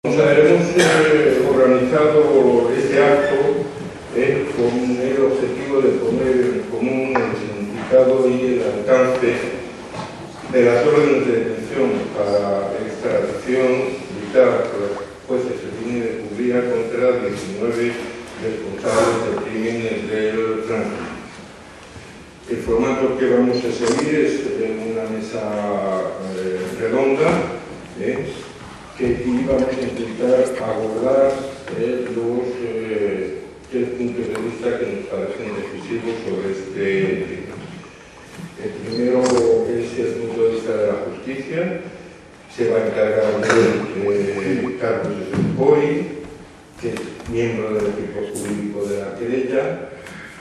Hemos organizado este acto con el objetivo de poner en común el significado y el alcance de las órdenes de detención para extradición dictadas por los jueces de línea de Hungría contra 19 responsables de crímenes del tránsito. El formato que vamos a seguir es una mesa redonda que íbamos a intentar abordar los tres puntos de vista que nos parecen decisivos sobre este tema. El primero es el punto de vista de la justicia. Se va a encargar de Carlos Esempori, que es miembro del equipo jurídico de la querella,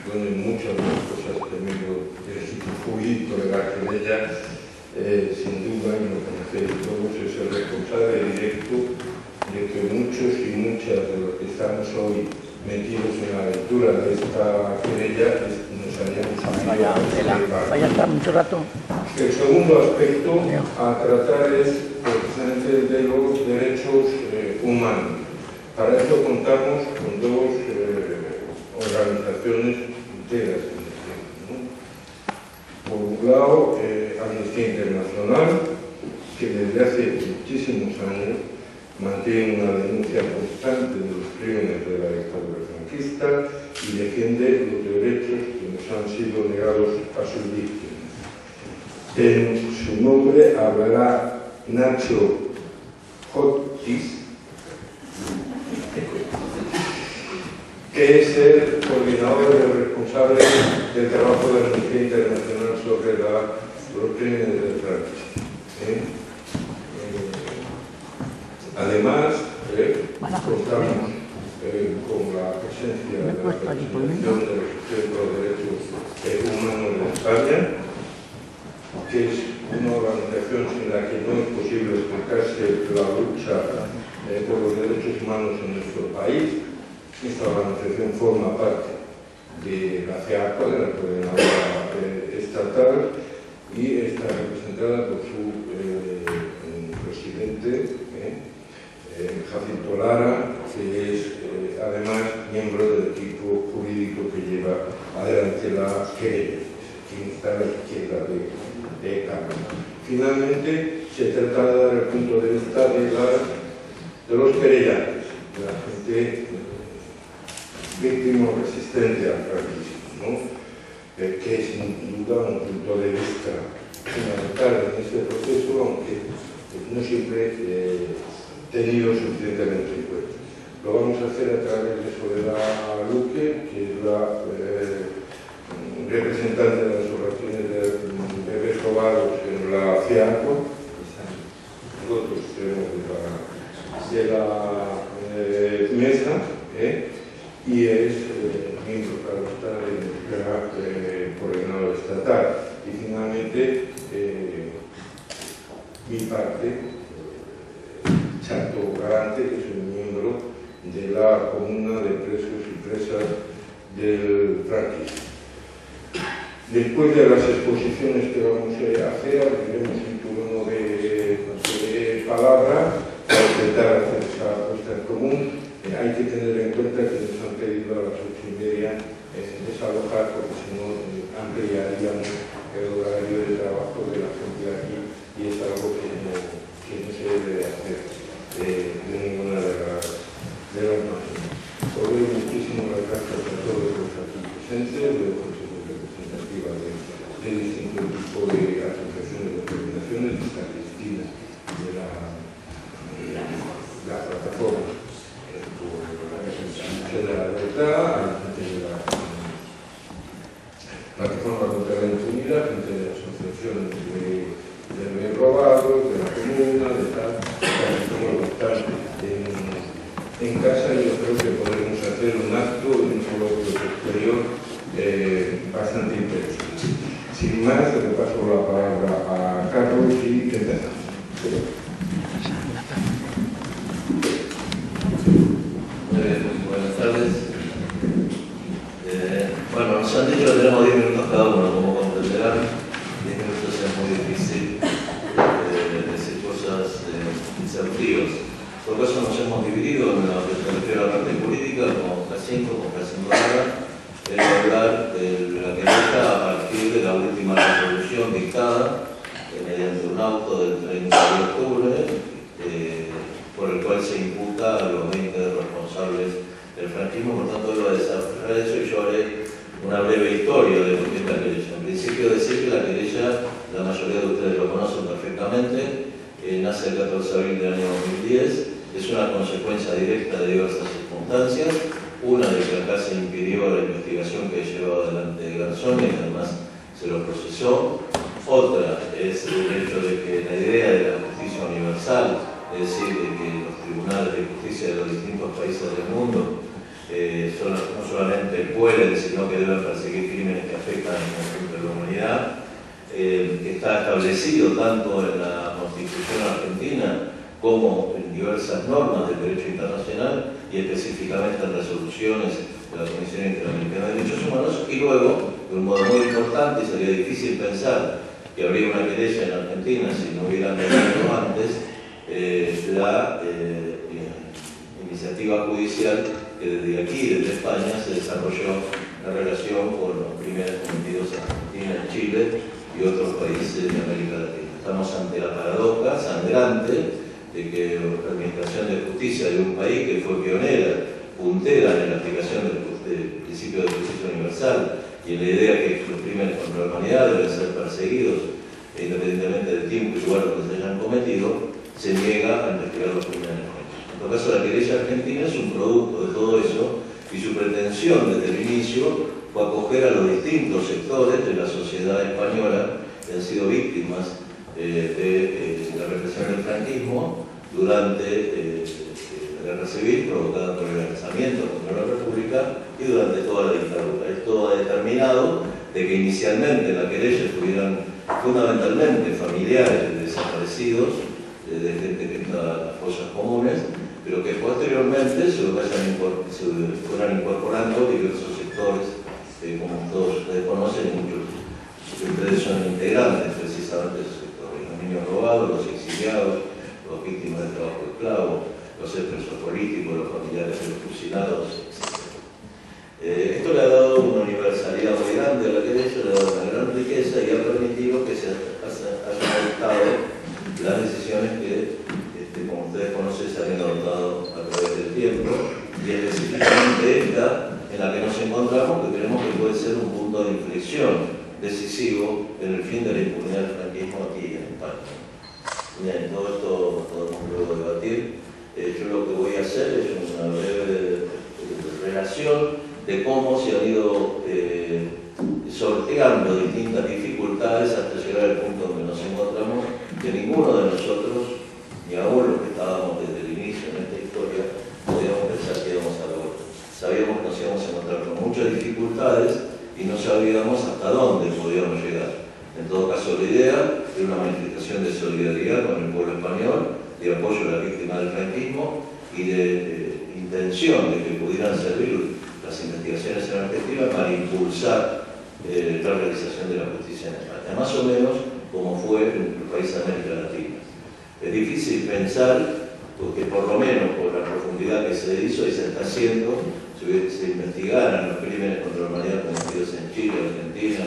donde muchas de las cosas que el miembro del equipo jurídico de la querella sin duda, y lo conocéis todos, es el responsable directo de que muchos y muchas de los que estamos hoy metidos en la lectura de esta querella nos hayamos vaya a estar mucho rato. El segundo aspecto a tratar es precisamente de los derechos humanos. Para esto contamos con dos organizaciones enteras. Por un lado, Amnistía Internacional, que desde hace muchísimos años mantiene una denuncia constante de los crímenes de la dictadura franquista y defiende los derechos que nos han sido negados a sus víctimas. En su nombre hablará Nacho Hottis, que es el coordinador y el responsable del trabajo de la Amnistía Internacional sobre los crímenes del franquismo. Además, contamos con la presencia de la representación de los Centros de Derechos Humanos de España, que es una organización sin la que no es posible explicarse la lucha por los derechos humanos en nuestro país. Esta organización forma parte de la CEAPA, de la Coordinadora Estatal, y está representada por su presidente, Jacinto Lara, que es además miembro del equipo jurídico que lleva adelante la querella, quien está a la izquierda de Carlos. Finalmente, se trata de dar el punto de vista de los querellantes, de la gente víctima o resistente al franquismo, ¿no? Que es sin duda un punto de vista fundamental en este proceso, aunque no siempre tenido suficientemente en cuenta. Lo vamos a hacer a través de Soledad Luque, que es la representante de las asociaciones de bebés robados en la CIACO, nosotros tenemos de la mesa, y es miembro de la Coordinadora Estatal. Y finalmente, mi parte, Chato Garante, que es un miembro de la Comuna de Presos y Presas del franquismo. Después de las exposiciones que vamos a hacer, abriremos un turno de palabra para intentar hacer esa puesta en común. Hay que tener en cuenta que nos han pedido a las 8:30 desalojar, porque si no ampliaríamos el horario de trabajo de la gente de aquí, y es algo que no se debe de hacer de ninguna de las maneras. Por hoy, muchísimas gracias a todos los aquí presentes, de los consejos representativos de distintos tipos de asociaciones de organizaciones, de Santa Cristina, de la plataforma de la verdad, a la gente de la plataforma contra la impunidad, gente de las asociaciones de bebés robados, de la comuna, de tal, como están en casa. Yo creo que podemos hacer un acto en un coloquio exterior bastante interesante. Sin más, le paso la palabra a Carlos y empezamos. Buenas tardes. Bueno, nos han dicho que tenemos 10 minutos cada uno, como comprenderán. 10 minutos es muy difícil decir cosas exhaustivas. Por eso nos nos hemos dividido en la parte jurídica con Jacinto Lara, en hablar de la querella a partir de la última resolución dictada mediante un auto del 30 de octubre, por el cual se imputa a los 20 responsables del franquismo. Por tanto, él va a desarrollar eso y yo haré una breve historia de lo que es la querella. En principio, decir que la querella, la mayoría de ustedes lo conocen perfectamente, nace el 14 de abril del año 2010, es una consecuencia directa de diversas circunstancias. Una de que acá se impidió la investigación que llevaba adelante Garzón y además se lo procesó. Otra es el hecho de que la idea de la justicia universal, es decir, de que los tribunales de justicia de los distintos países del mundo no solamente pueden, sino que deben perseguir crímenes que afectan al conjunto de la humanidad, que está establecido tanto en la Constitución argentina como en diversas normas del derecho internacional y específicamente en resoluciones de la Comisión Interamericana de Derechos Humanos. Y luego, de un modo muy importante, sería difícil pensar que habría una querella en Argentina si no hubieran tenido antes la iniciativa judicial que desde aquí, desde España, se desarrolló en relación con los crímenes cometidos en Argentina, en Chile y otros países de América Latina. Estamos ante la paradoja sangrante de que la Administración de Justicia de un país que fue pionera, puntera en la aplicación del principio de justicia universal y en la idea que los crímenes contra la humanidad deben ser perseguidos independientemente del tiempo y lugar donde se hayan cometido, se niega a investigar los crímenes. En todo caso, la querella argentina es un producto de todo eso y su pretensión desde el inicio fue acoger a los distintos sectores de la sociedad española que han sido víctimas de la represión del franquismo durante la guerra civil provocada por el lanzamiento contra la República y durante toda la dictadura. Esto ha determinado de que inicialmente la querella estuvieran fundamentalmente familiares de desaparecidos, de gente que está en las fosas comunes, pero que posteriormente se fueran incorporando diversos sectores, como todos ustedes conocen, muchos de ustedes son integrantes precisamente de esos sectores: los niños robados, los exiliados, las víctimas del trabajo esclavo, los expresos políticos, los familiares de los fusilados, etc. Esto le ha dado una universalidad muy grande a la querella, le ha dado una gran riqueza y ha permitido que se hayan adoptado las decisiones que, como ustedes conocen, se han adoptado a través del tiempo, y específicamente esta en la que nos encontramos, que creemos que puede ser un punto de inflexión decisivo en el fin de la impunidad del franquismo aquí en España. Bien, todo esto podemos luego debatir. Yo lo que voy a hacer es una breve relación de cómo se han ido sorteando distintas dificultades hasta llegar al punto donde nos encontramos, que ninguno de nosotros, ni aún los que estábamos desde el inicio en esta historia, podíamos pensar que íbamos a lograr. Sabíamos que nos íbamos a encontrar con muchas dificultades y no sabíamos hasta dónde podíamos llegar. En todo caso, la idea era una manifestación de solidaridad con el pueblo español, de apoyo a la víctima del franquismo y de intención de que pudieran servir las investigaciones en Argentina para impulsar la realización de la justicia en España, más o menos como fue en el país de América Latina. Es difícil pensar, porque por lo menos por la profundidad que se hizo y se está haciendo, se investigaran los crímenes contra la humanidad cometidos en Chile, Argentina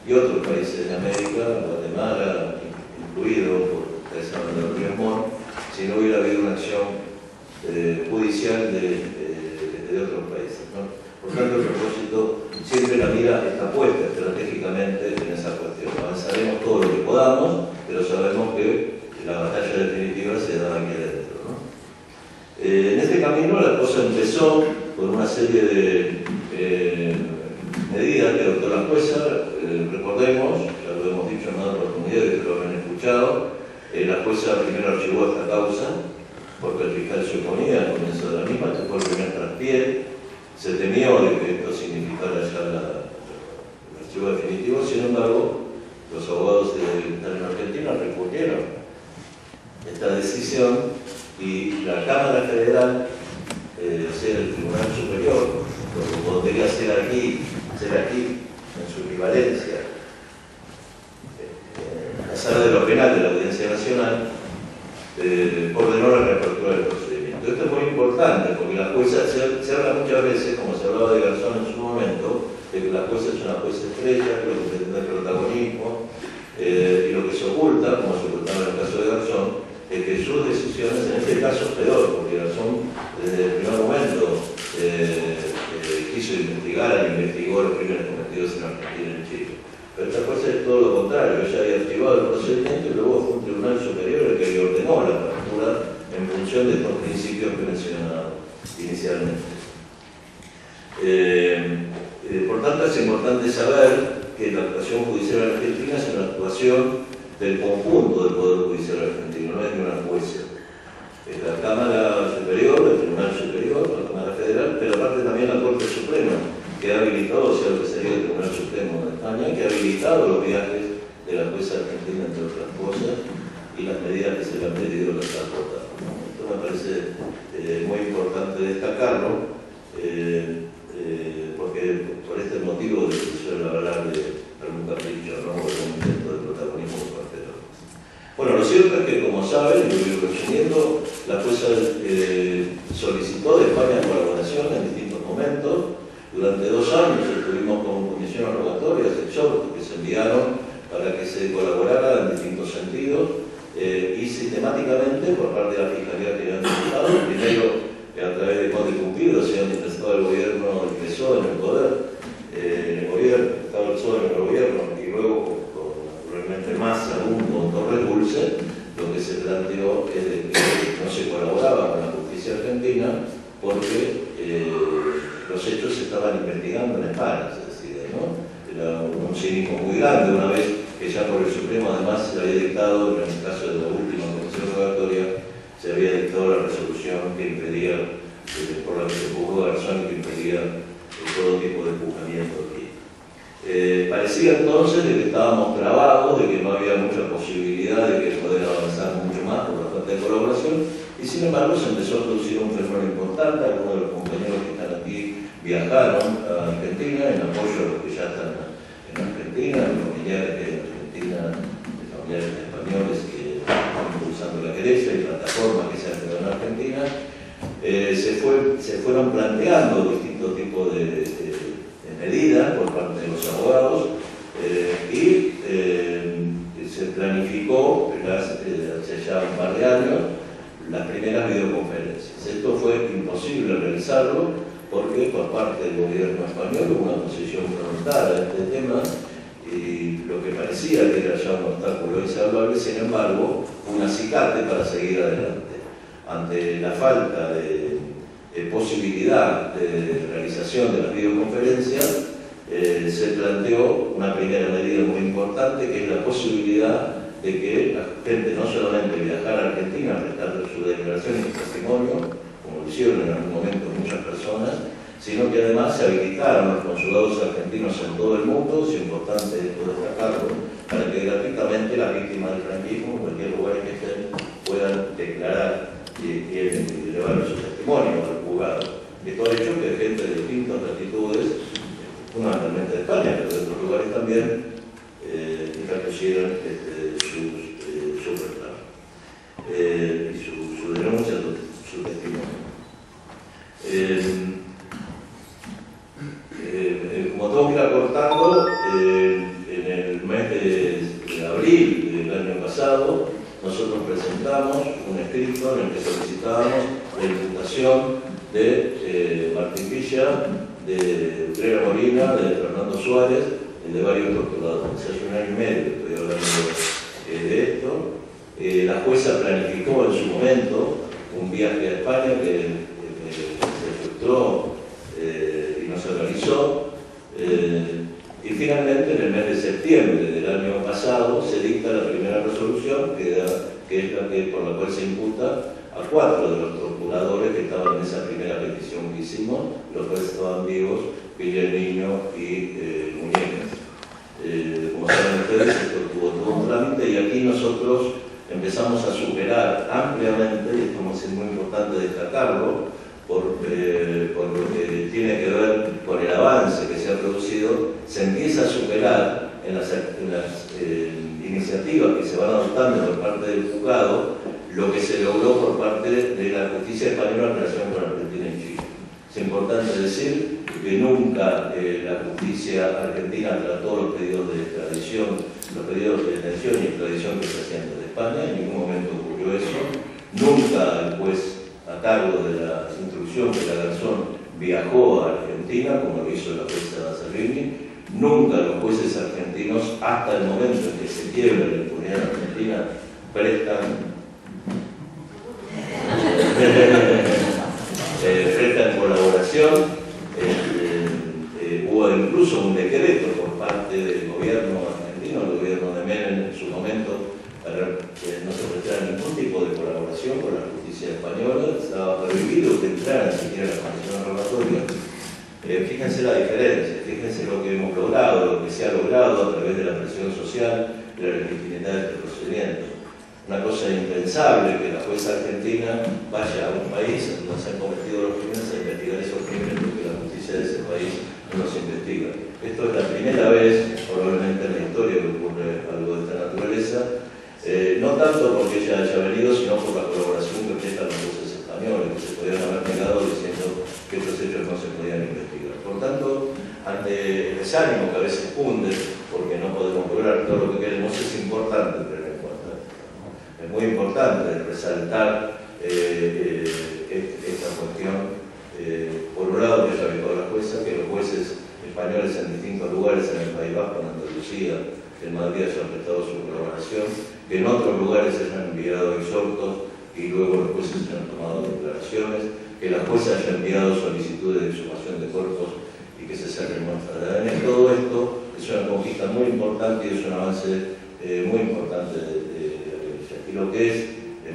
y otros países de América, Guatemala incluido, por ustedes hablan de Río Montt, si no hubiera habido una acción judicial de otros países, ¿no? Por tanto, el propósito, siempre la mira está puesta estratégicamente en esa cuestión. Avanzaremos todo lo que podamos, pero sabemos que la batalla definitiva se da aquí adentro, ¿no? En este camino la cosa empezó con una serie de medidas que adoptó la jueza. Recordemos, ya lo hemos dicho en otras oportunidades que lo habrán escuchado, la jueza primero archivó esta causa porque el fiscal se oponía al comienzo de la misma, que fue el primer traspié. Se temió de que esto significara ya el archivo definitivo. Sin embargo, los abogados que están en Argentina recurrieron esta decisión y la Cámara Federal, ser el Tribunal Superior, lo que podría ser aquí en su equivalencia, la Sala de lo Penal de la Audiencia Nacional, ordenó la reapertura del procedimiento. Esto es muy importante, porque la jueza se habla muchas veces, como se hablaba de Garzón en su momento, de que la jueza es una jueza estrella, que lo que tiene protagonismo, y lo que se oculta, como se ocultaba en el caso de Garzón, es que sus decisiones, en este caso es peor, porque Garzón desde el primer momento quiso investigar e investigó los crímenes cometidos en Argentina y en Chile. Pero esta jueza es todo lo contrario, ella había activado el procedimiento y luego fue un tribunal superior el que le ordenó la apertura en función de estos principios que he mencionado inicialmente. Por tanto, es importante saber que la actuación judicial argentina es una actuación del conjunto del Poder Judicial argentino, no es de una jueza. Es la Cámara Superior, el Tribunal Superior, la Cámara Federal, pero aparte también la Corte Suprema, que ha habilitado, o sea, lo que sería el Tribunal Supremo de España, que ha habilitado los viajes de la jueza argentina, entre otras cosas, y las medidas que se le han pedido las ha votado. Esto me parece muy importante destacarlo, porque por este motivo de que se suele hablar de algún capricho, ¿no?, o algún intento de protagonismo por parte de los. Bueno, lo cierto es que, como saben, y lo voy resumiendo, la jueza solicitó de España colaboración en distintos momentos. Durante 2 años estuvimos con comisiones rogatorias, exhortos que se enviaron para que se colaborara en distintos sentidos, y sistemáticamente por parte de la Fiscalía que han Estado, primero a través de Conde Cumplido, se han estado el gobierno, el PSOE en el poder, estaba el PSOE en el gobierno, y luego, naturalmente más aún con Torres Dulce, lo que se planteó es de que no se colaboraba con la justicia argentina porque los hechos se estaban investigando en España, se decía, ¿no? Era un cinismo muy grande, una vez que ya por el Supremo además se había dictado, en el caso de la última comisión rogatoria, se había dictado la resolución que impedía, por la que se juzgó Garzón, que impedía todo tipo de juzgamiento aquí. Parecía entonces de que estábamos trabados, de que no había mucha posibilidad de que poder avanzar mucho más por la falta de colaboración, y sin embargo se empezó a producir un fenómeno importante. Algunos de los compañeros que están aquí viajaron a Argentina en apoyo a los que ya están en Argentina, los familiares de Argentina, los familiares españoles que están impulsando la querella y plataformas que se han quedado en Argentina. Se fueron planteando distintos tipos de medidas por parte de los abogados, y se planificó hace ya un par de años las primeras videoconferencias. Esto fue imposible realizarlo porque por parte del gobierno español hubo una posición frontal a este tema, y lo que parecía que era ya un obstáculo insalvable, sin embargo, un acicate para seguir adelante. Ante la falta de posibilidad de realización de las videoconferencias, se planteó una primera medida muy importante, que es la posibilidad de que la gente no solamente viajara a Argentina a prestar su declaración y su testimonio, como lo hicieron en algún momento muchas personas, sino que además se habilitaron los consulados argentinos en todo el mundo, es importante esto destacarlo, para que gratuitamente las víctimas del franquismo, en cualquier lugar en que estén, puedan declarar y llevar su testimonio al juzgado. Esto ha hecho que gente de distintas latitudes, fundamentalmente de España, pero de otros lugares también, interpusieran su reclamo y su denuncia, su testimonio. Como tengo que ir acortando, en el mes de abril del año pasado, nosotros presentamos un escrito en el que solicitábamos la imputación de Martín Villa, de Utrera Molina, de Fernando Suárez, de varios torturadores. Hace 1 año y medio que estoy hablando de esto. La jueza planificó en su momento un viaje a España que se frustró y no se realizó. Y finalmente, en el mes de septiembre del año pasado, se dicta la primera resolución, que es la por la cual se imputa a 4 de los torturadores que estaban en esa primera petición que hicimos, los cuales estaban vivos, Villa el Niño y Muñecas. Como saben ustedes, esto tuvo todo un trámite, y aquí nosotros empezamos a superar ampliamente, y esto es muy importante destacarlo, por lo que tiene que ver con el avance que se ha producido, se empieza a superar en las iniciativas que se van adoptando por parte del juzgado lo que se logró por parte de la justicia española en relación con el Es importante decir que nunca la justicia argentina trató los pedidos de extradición, los pedidos de detención y extradición que se hacían desde España, en ningún momento ocurrió eso. Nunca el juez a cargo de la instrucción de la Garzón viajó a Argentina, como lo hizo la jueza Salvini. Nunca los jueces argentinos, hasta el momento en que se quiebra la impunidad argentina, prestan colaboración. Hubo incluso un decreto por parte del gobierno argentino, el gobierno de Menem en su momento, para que no se prestara ningún tipo de colaboración con la justicia española. Estaba prohibido que entraran siquiera las condiciones rogatorias. Fíjense la diferencia, fíjense lo que hemos logrado, lo que se ha logrado a través de la presión social, de la legitimidad de este procedimiento. Una cosa impensable que la jueza argentina vaya a un país donde se han cometido los crímenes a investigar esos crímenes porque la justicia de ese país no los investiga. Esto es la primera vez, probablemente en la historia, que ocurre algo de esta naturaleza, no tanto porque ella haya venido, sino por la colaboración que prestan los jueces españoles, que se podían haber negado diciendo que estos hechos no se podían investigar. Por tanto, ante el desánimo que a veces cunde, porque no podemos lograr todo lo que queremos, es importante tener en cuenta esto. Es muy importante resaltar esta cuestión. Por un lado, que ya habitó la jueza, que los jueces españoles en distintos lugares en el País Vasco, en Andalucía, en Madrid, hayan prestado su colaboración, que en otros lugares se hayan enviado exhortos y luego los jueces hayan tomado declaraciones, que la jueza haya enviado solicitudes de exhumación de cuerpos y que se saquen muestras de ADN. Todo esto es una conquista muy importante y es un avance muy importante de la violencia. Y lo que es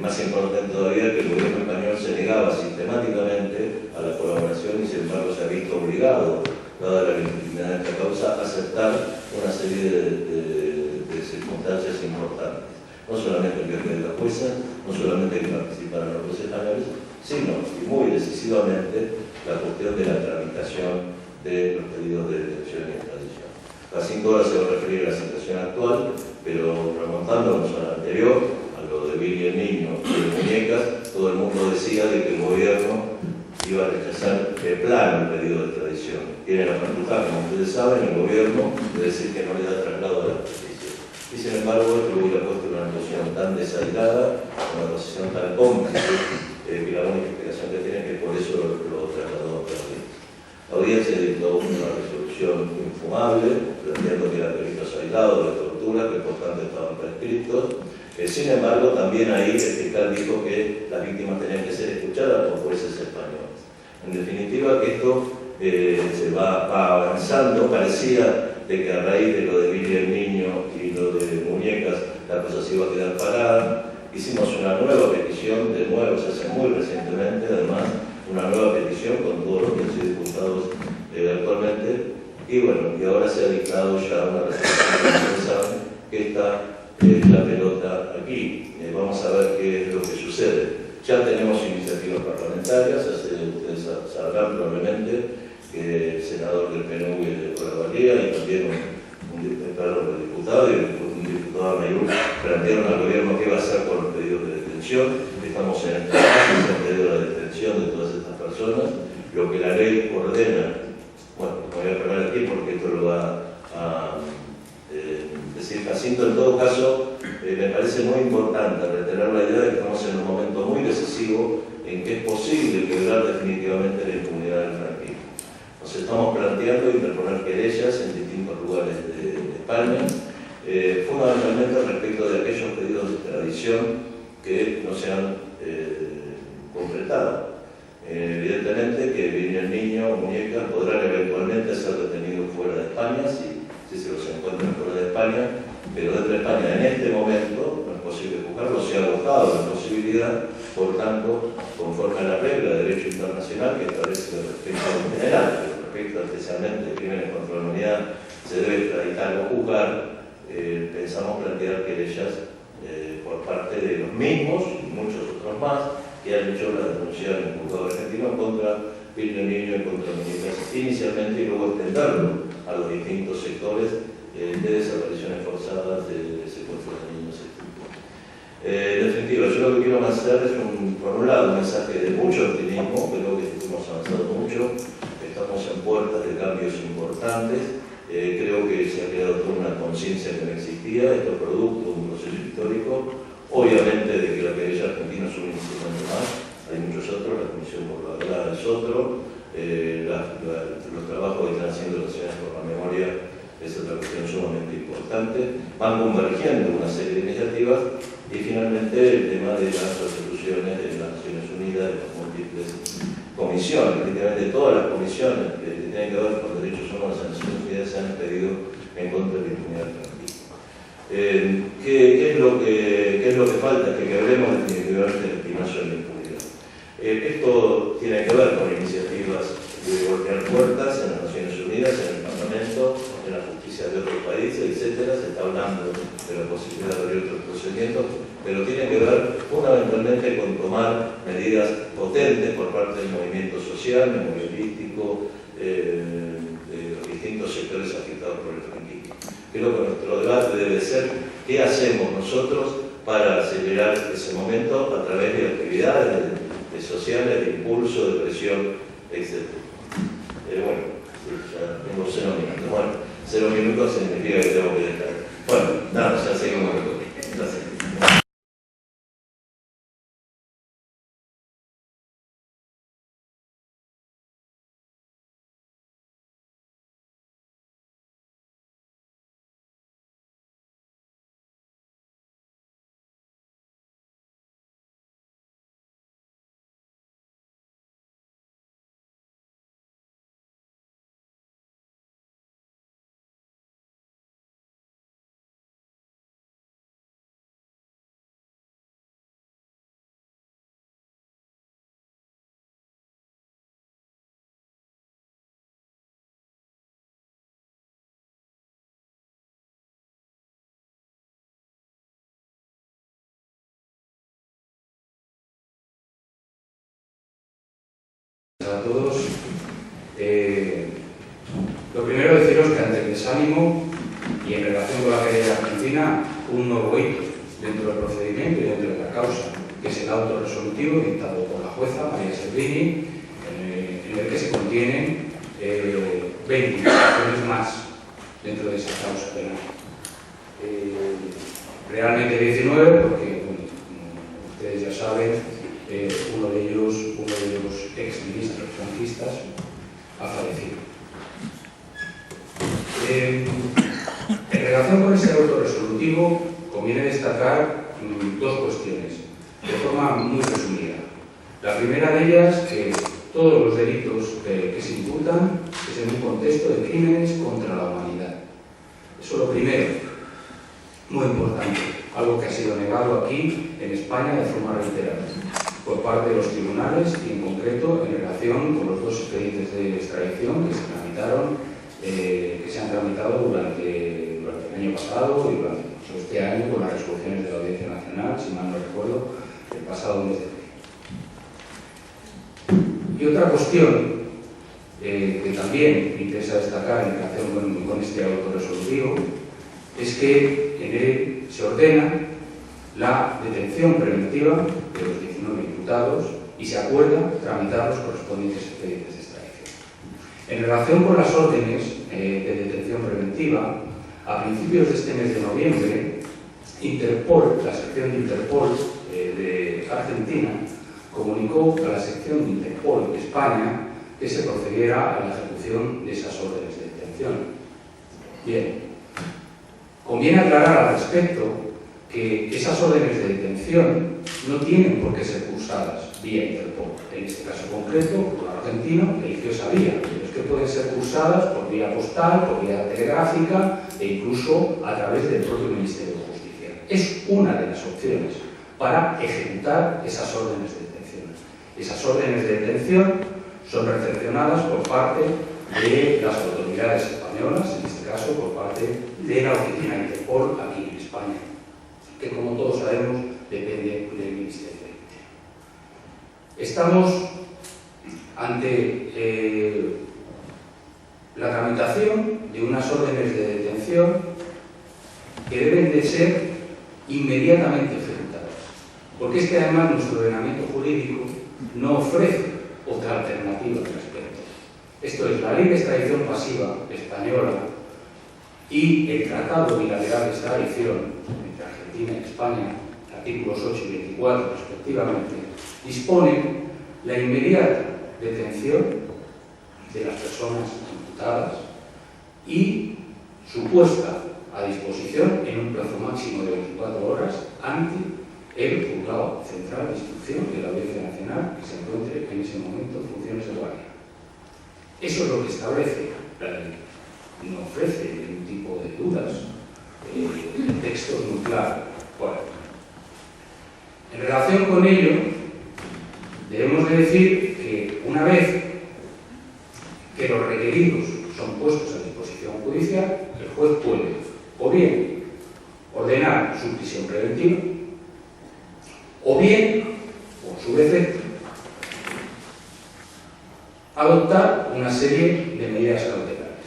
más importante todavía, que el gobierno español se negaba sistemáticamente a la colaboración y sin embargo se ha visto obligado, dada la legitimidad de esta causa, a aceptar una serie de circunstancias importantes. No solamente el viaje de la jueza, no solamente que participaron los jueces españoles, sino, y muy decisivamente, la cuestión de la tramitación de los pedidos de detención y extradición. Casi todas se va a referir a la situación actual, pero remontándonos a la anterior, a lo de Billy el Niño y de Muñecas, todo el mundo decía de que el gobierno iba a rechazar de plano el pedido de extradición. Tiene la facultad, como ustedes saben, el gobierno de decir que no le da traslado a la justicia. Y sin embargo, yo hubiera puesto una posición tan desairada, una posición tan cómplice, que la única explicación que tiene es que por eso lo trasladó a la audiencia. La audiencia dictó una resolución infumable, planteando que eran delitos aislados de tortura, que por tanto estaban prescriptos. Sin embargo, también ahí el fiscal dijo que las víctimas tenían que ser escuchadas por jueces españoles. En definitiva, que esto se va avanzando. Parecía de que a raíz de lo de Billy el Niño y lo de Muñecas, la cosa se iba a quedar parada. Hicimos una nueva petición, de nuevo, se hace muy recientemente, además, una nueva petición con todos los diputados actualmente. Y bueno, y ahora se ha dictado ya una resolución, como ustedes saben, que está la pelota aquí. Vamos a ver qué es lo que sucede. Ya tenemos iniciativas parlamentarias, ustedes sabrán probablemente que el senador del PNV de Olavarría y también un diputado y un diputado mayor plantearon al gobierno qué va a hacer con los pedidos de detención. Estamos en este caso, se ha pedido la detención de todas estas personas. Lo que la ley ordena, bueno, me voy a parar aquí porque esto lo va a decir Jacinto. En todo caso, me parece muy importante reiterar la idea de que estamos en un momento muy decisivo en que es posible quebrar definitivamente la impunidad del franquismo. Nos estamos planteando interponer querellas en distintos lugares de España, fundamentalmente respecto de aquellos pedidos de extradición que no se han concretado. Evidentemente que Billy el Niño, Muñecas, podrán eventualmente ser detenidos fuera de España, si se los encuentran fuera de España, pero dentro de España en este momento no es posible juzgarlo, se ha agotado la posibilidad, por tanto, conforme a la regla de derecho internacional que establece respecto en general, pero respecto especialmente de crímenes contra la humanidad, se debe extraditar o juzgar. Pensamos plantear querellas por parte de los mismos y muchos otros más que han hecho la denuncia en el juzgado argentino contra Billy el Niño y contra Muñecas inicialmente, y luego extenderlo a los distintos sectores de desapariciones forzadas, de secuestros de niños, etc. En definitiva, yo lo que quiero hacer es, por un lado, un mensaje de mucho optimismo, creo que hemos avanzado mucho, importantes. Creo que se ha creado toda una conciencia que no existía. Esto es producto de un proceso histórico, obviamente de que la querella argentina es un instrumento más, hay muchos otros, la Comisión por la Verdad es otro, los trabajos que están haciendo las Naciones por la Memoria es otra cuestión sumamente importante. Van convergiendo una serie de iniciativas y finalmente el tema de las resoluciones de las Naciones Unidas, de las múltiples comisiones, prácticamente todas las comisiones que tienen que ver con derechos humanos de las Naciones Unidas se han expedido en contra de la impunidad argentina. ¿Qué es lo que falta? Que hablemos de legitimación de la impunidad. Esto tiene que ver con iniciativas de golpear puertas en las Naciones Unidas, en el Parlamento, en la justicia de otros países, etc. Se está hablando de la posibilidad de abrir otros procedimientos, pero tiene que ver fundamentalmente con tomar medidas potentes por parte del movimiento social, memorialístico, de los distintos sectores afectados por el franquismo. Creo que nuestro debate debe ser qué hacemos nosotros para acelerar ese momento a través de actividades de sociales, de impulso, de presión, etc. Bueno, ya tengo 0 minutos. Bueno, 0 minutos significa que tengo que dejar. Bueno, nada, ya seguimos. Gracias. A todos. Lo primero deciros que ante el desánimo y en relación con la querella argentina, un nuevo hito dentro del procedimiento y dentro de la causa, que es el auto resolutivo dictado por la jueza María Servini, en el que se contienen 20 imputaciones más dentro de esa causa penal. Realmente 19 porque, bueno, como ustedes ya saben, uno de ellos ex-ministros franquistas ha fallecido. En relación con ese auto resolutivo, conviene destacar dos cuestiones, de forma muy resumida. La primera de ellas, que todos los delitos que se imputan es en un contexto de crímenes contra la humanidad. Eso es lo primero, muy importante, algo que ha sido negado aquí en España de forma reiterada por parte de los tribunales y en concreto en relación con los dos expedientes de extradición que se han tramitado durante el año pasado y durante este año con las resoluciones de la Audiencia Nacional, si mal no recuerdo, el pasado mes de abril. Y otra cuestión que también me interesa destacar en relación con este auto resolutivo es que en él se ordena la detención preventiva de los 19 imputados y se acuerda tramitar los correspondientes expedientes de extradición. En relación con las órdenes de detención preventiva, a principios de este mes de noviembre, Interpol, la sección de Interpol de Argentina, comunicó a la sección de Interpol de España que se procediera a la ejecución de esas órdenes de detención. Bien, conviene aclarar al respecto que esas órdenes de detención no tienen por qué ser cursadas vía Interpol. En este caso concreto, el argentino eligió esa vía, pero es que pueden ser cursadas por vía postal, por vía telegráfica e incluso a través del propio Ministerio de Justicia. Es una de las opciones para ejecutar esas órdenes de detención. Esas órdenes de detención son recepcionadas por parte de las autoridades españolas, en este caso por parte de la oficina Interpol aquí en España, que como todos sabemos depende del Ministerio de Interior. Estamos ante la tramitación de unas órdenes de detención que deben de ser inmediatamente ejecutadas, porque es que además nuestro ordenamiento jurídico no ofrece otra alternativa al respecto. Es Esto es la Ley de Extradición Pasiva española y el Tratado Bilateral de Extradición entre Argentina y España, artículos 8 y 24 respectivamente, disponen la inmediata detención de las personas imputadas y su puesta a disposición en un plazo máximo de 24 horas ante el Juzgado Central de Instrucción de la Audiencia Nacional que se encuentre en ese momento en funciones de guardia. Eso es lo que establece la ley. No ofrece ningún tipo de dudas. El texto es muy claro. Bueno, en relación con ello, debemos de decir que una vez que los requeridos son puestos a disposición judicial, el juez puede o bien ordenar su prisión preventiva o bien, por su defecto, adoptar una serie de medidas cautelares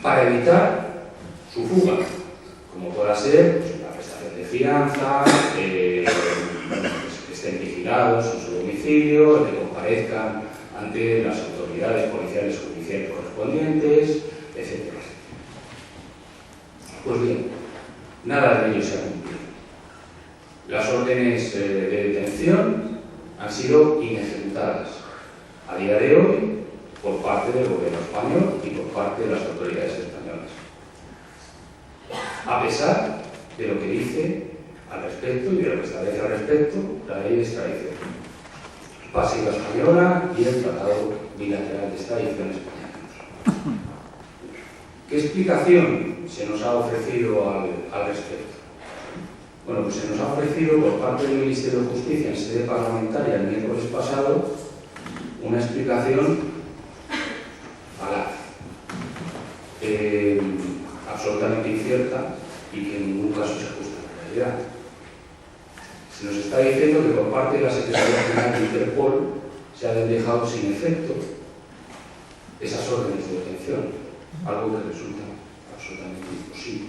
para evitar su fuga, como pueda ser pues, la prestación de fianza, que estén vigilados en su domicilio, que comparezcan ante las autoridades policiales o judiciales correspondientes, etc. Pues bien, nada de ello se ha cumplido. Las órdenes de detención han sido inejecutadas a día de hoy por parte del gobierno español y por parte de las autoridades españolas, a pesar de lo que dice al respecto y de lo que establece al respecto la ley de extradición pasiva española y el Tratado Bilateral de Extradición español. ¿Qué explicación se nos ha ofrecido al respecto? Bueno, pues se nos ha ofrecido por parte del Ministerio de Justicia en sede parlamentaria el miércoles pasado una explicación falaz, absolutamente incierta y que en ningún caso se ajusta a la realidad. Se nos está diciendo que por parte de la Secretaría General de Interpol se han dejado sin efecto esas órdenes de detención, algo que resulta absolutamente imposible.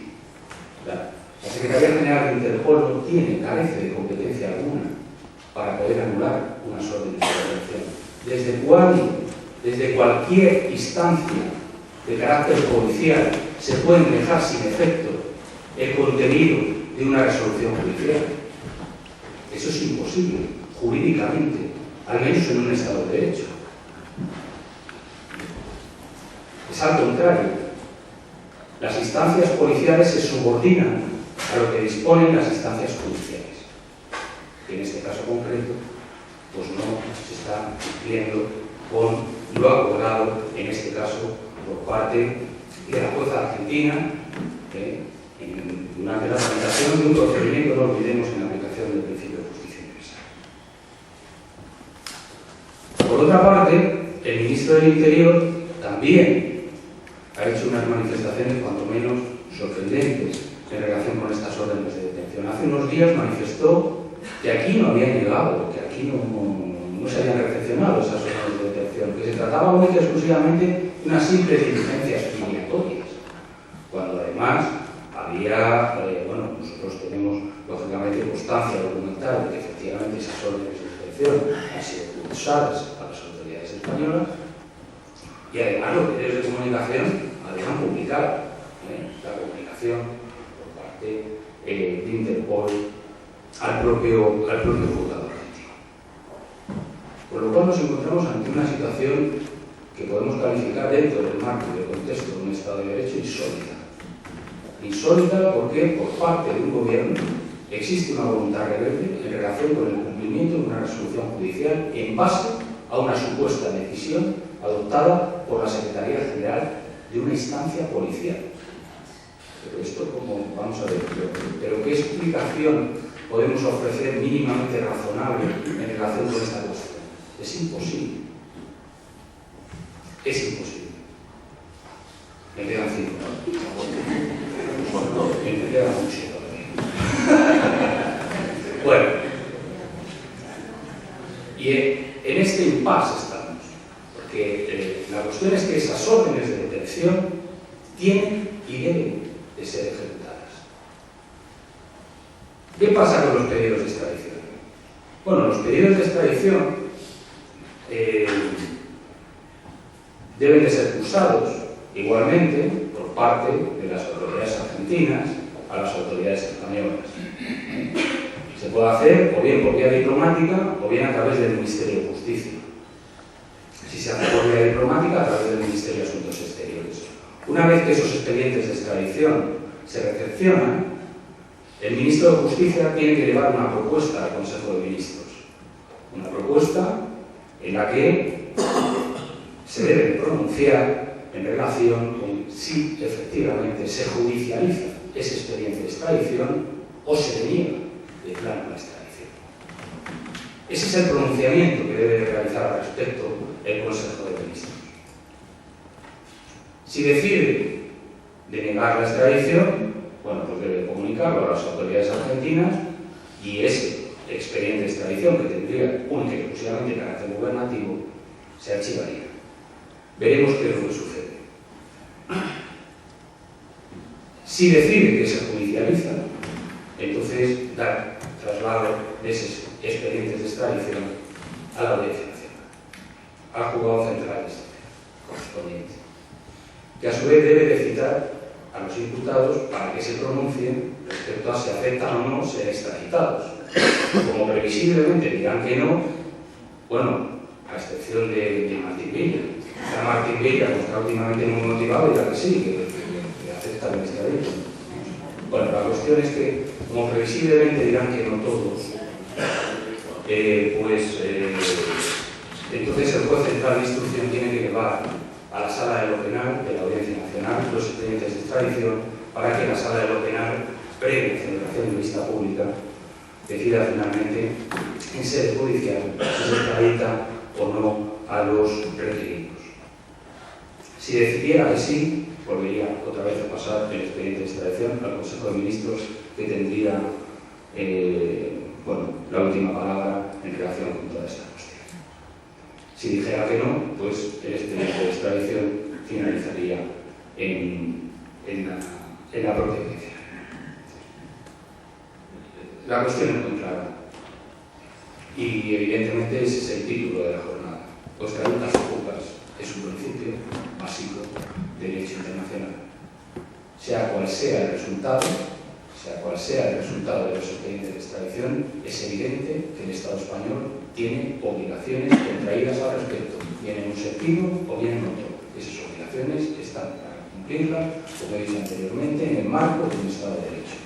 La Secretaría General de Interpol carece de competencia alguna para poder anular unas órdenes de detención. ¿Desde cuándo, desde cualquier instancia de carácter policial, se pueden dejar sin efecto el contenido de una resolución judicial? Eso es imposible, jurídicamente, al menos en un Estado de Derecho. Es al contrario. Las instancias policiales se subordinan a lo que disponen las instancias judiciales, que en este caso concreto pues no se está cumpliendo con lo acordado, en este caso por parte de la jueza argentina, durante la tramitación de un procedimiento, no olvidemos, en la aplicación del principio de justicia universal. Por otra parte, el ministro del Interior también ha hecho unas manifestaciones cuanto menos sorprendentes en relación con estas órdenes de detención. Hace unos días manifestó que aquí no habían llegado, que aquí no se habían recepcionado esas órdenes de detención, que se trataba única y exclusivamente de unas simples diligencias migratorias, cuando además había, nosotros tenemos lógicamente constancia documental de que efectivamente esas órdenes de detención han sido cursadas a las autoridades españolas y además los medios de comunicación habían publicado la comunicación por parte de Interpol al propio juzgado argentino. Con lo cual nos encontramos ante una situación que podemos calificar dentro del marco y del contexto de un Estado de Derecho insólita. Insólita porque por parte de un gobierno existe una voluntad rebelde en relación con el cumplimiento de una resolución judicial en base a una supuesta decisión adoptada por la Secretaría General de una instancia policial. Pero esto, como vamos a ver, pero ¿qué explicación podemos ofrecer mínimamente razonable en relación con esta cuestión? Es imposible. Es imposible. Me quedan 5 minutos. Me queda mucho todavía. Bueno, y en este impasse estamos, porque la cuestión es que esas órdenes de detención tienen y deben de ser ejecutadas. ¿Qué pasa con los pedidos de extradición? Bueno, los pedidos de extradición deben de ser cursados igualmente por parte de las autoridades argentinas a las autoridades españolas. Se puede hacer o bien por vía diplomática o bien a través del Ministerio de Justicia. Si se hace por vía diplomática, a través del Ministerio de Asuntos Exteriores. Una vez que esos expedientes de extradición se recepcionan, el ministro de Justicia tiene que llevar una propuesta al Consejo de Ministros. Una propuesta en la que se debe pronunciar en relación con si efectivamente se judicializa ese expediente de extradición o se deniega de plano la extradición. Ese es el pronunciamiento que debe realizar al respecto el Consejo de Ministros. Si decide denegar la extradición, bueno, pues debe comunicarlo a las autoridades argentinas y ese expediente de extradición, que tendría única y exclusivamente carácter gubernativo, se archivaría. Veremos qué es lo que sucede. Si decide que se judicializa, entonces dar traslado de esos expedientes de extradición a la Audiencia Nacional, al juzgado central correspondiente, que a su vez debe de citar a los imputados para que se pronuncien respecto a si aceptan o no ser extraditados. Como previsiblemente dirán que no, bueno, a excepción de Martín Villa. Quizá Martín Villa, como está últimamente muy motivado, dirá que sí, que acepta la extradición. Bueno, la cuestión es que, como previsiblemente dirán que no todos, entonces el juez central de instrucción tiene que llevar a la sala de lo penal de la Audiencia Nacional los expedientes de extradición para que la sala de lo penal, previa celebración de vista pública, decida finalmente en sede judicial si se extradita o no a los requeridos. Si decidiera que sí, volvería otra vez a pasar el expediente de extradición al Consejo de Ministros, que tendría la última palabra en relación con toda esta cuestión. Si dijera que no, pues el expediente de extradición finalizaría en la propia audiencia. La cuestión es muy clara y evidentemente ese es el título de la jornada. Contra las ocupas es un principio básico de derecho internacional. Sea cual sea el resultado de los expedientes de extradición, es evidente que el Estado español tiene obligaciones contraídas al respecto, bien en un sentido o bien en otro. Esas obligaciones están para cumplirlas, como he dicho anteriormente, en el marco de un Estado de Derecho.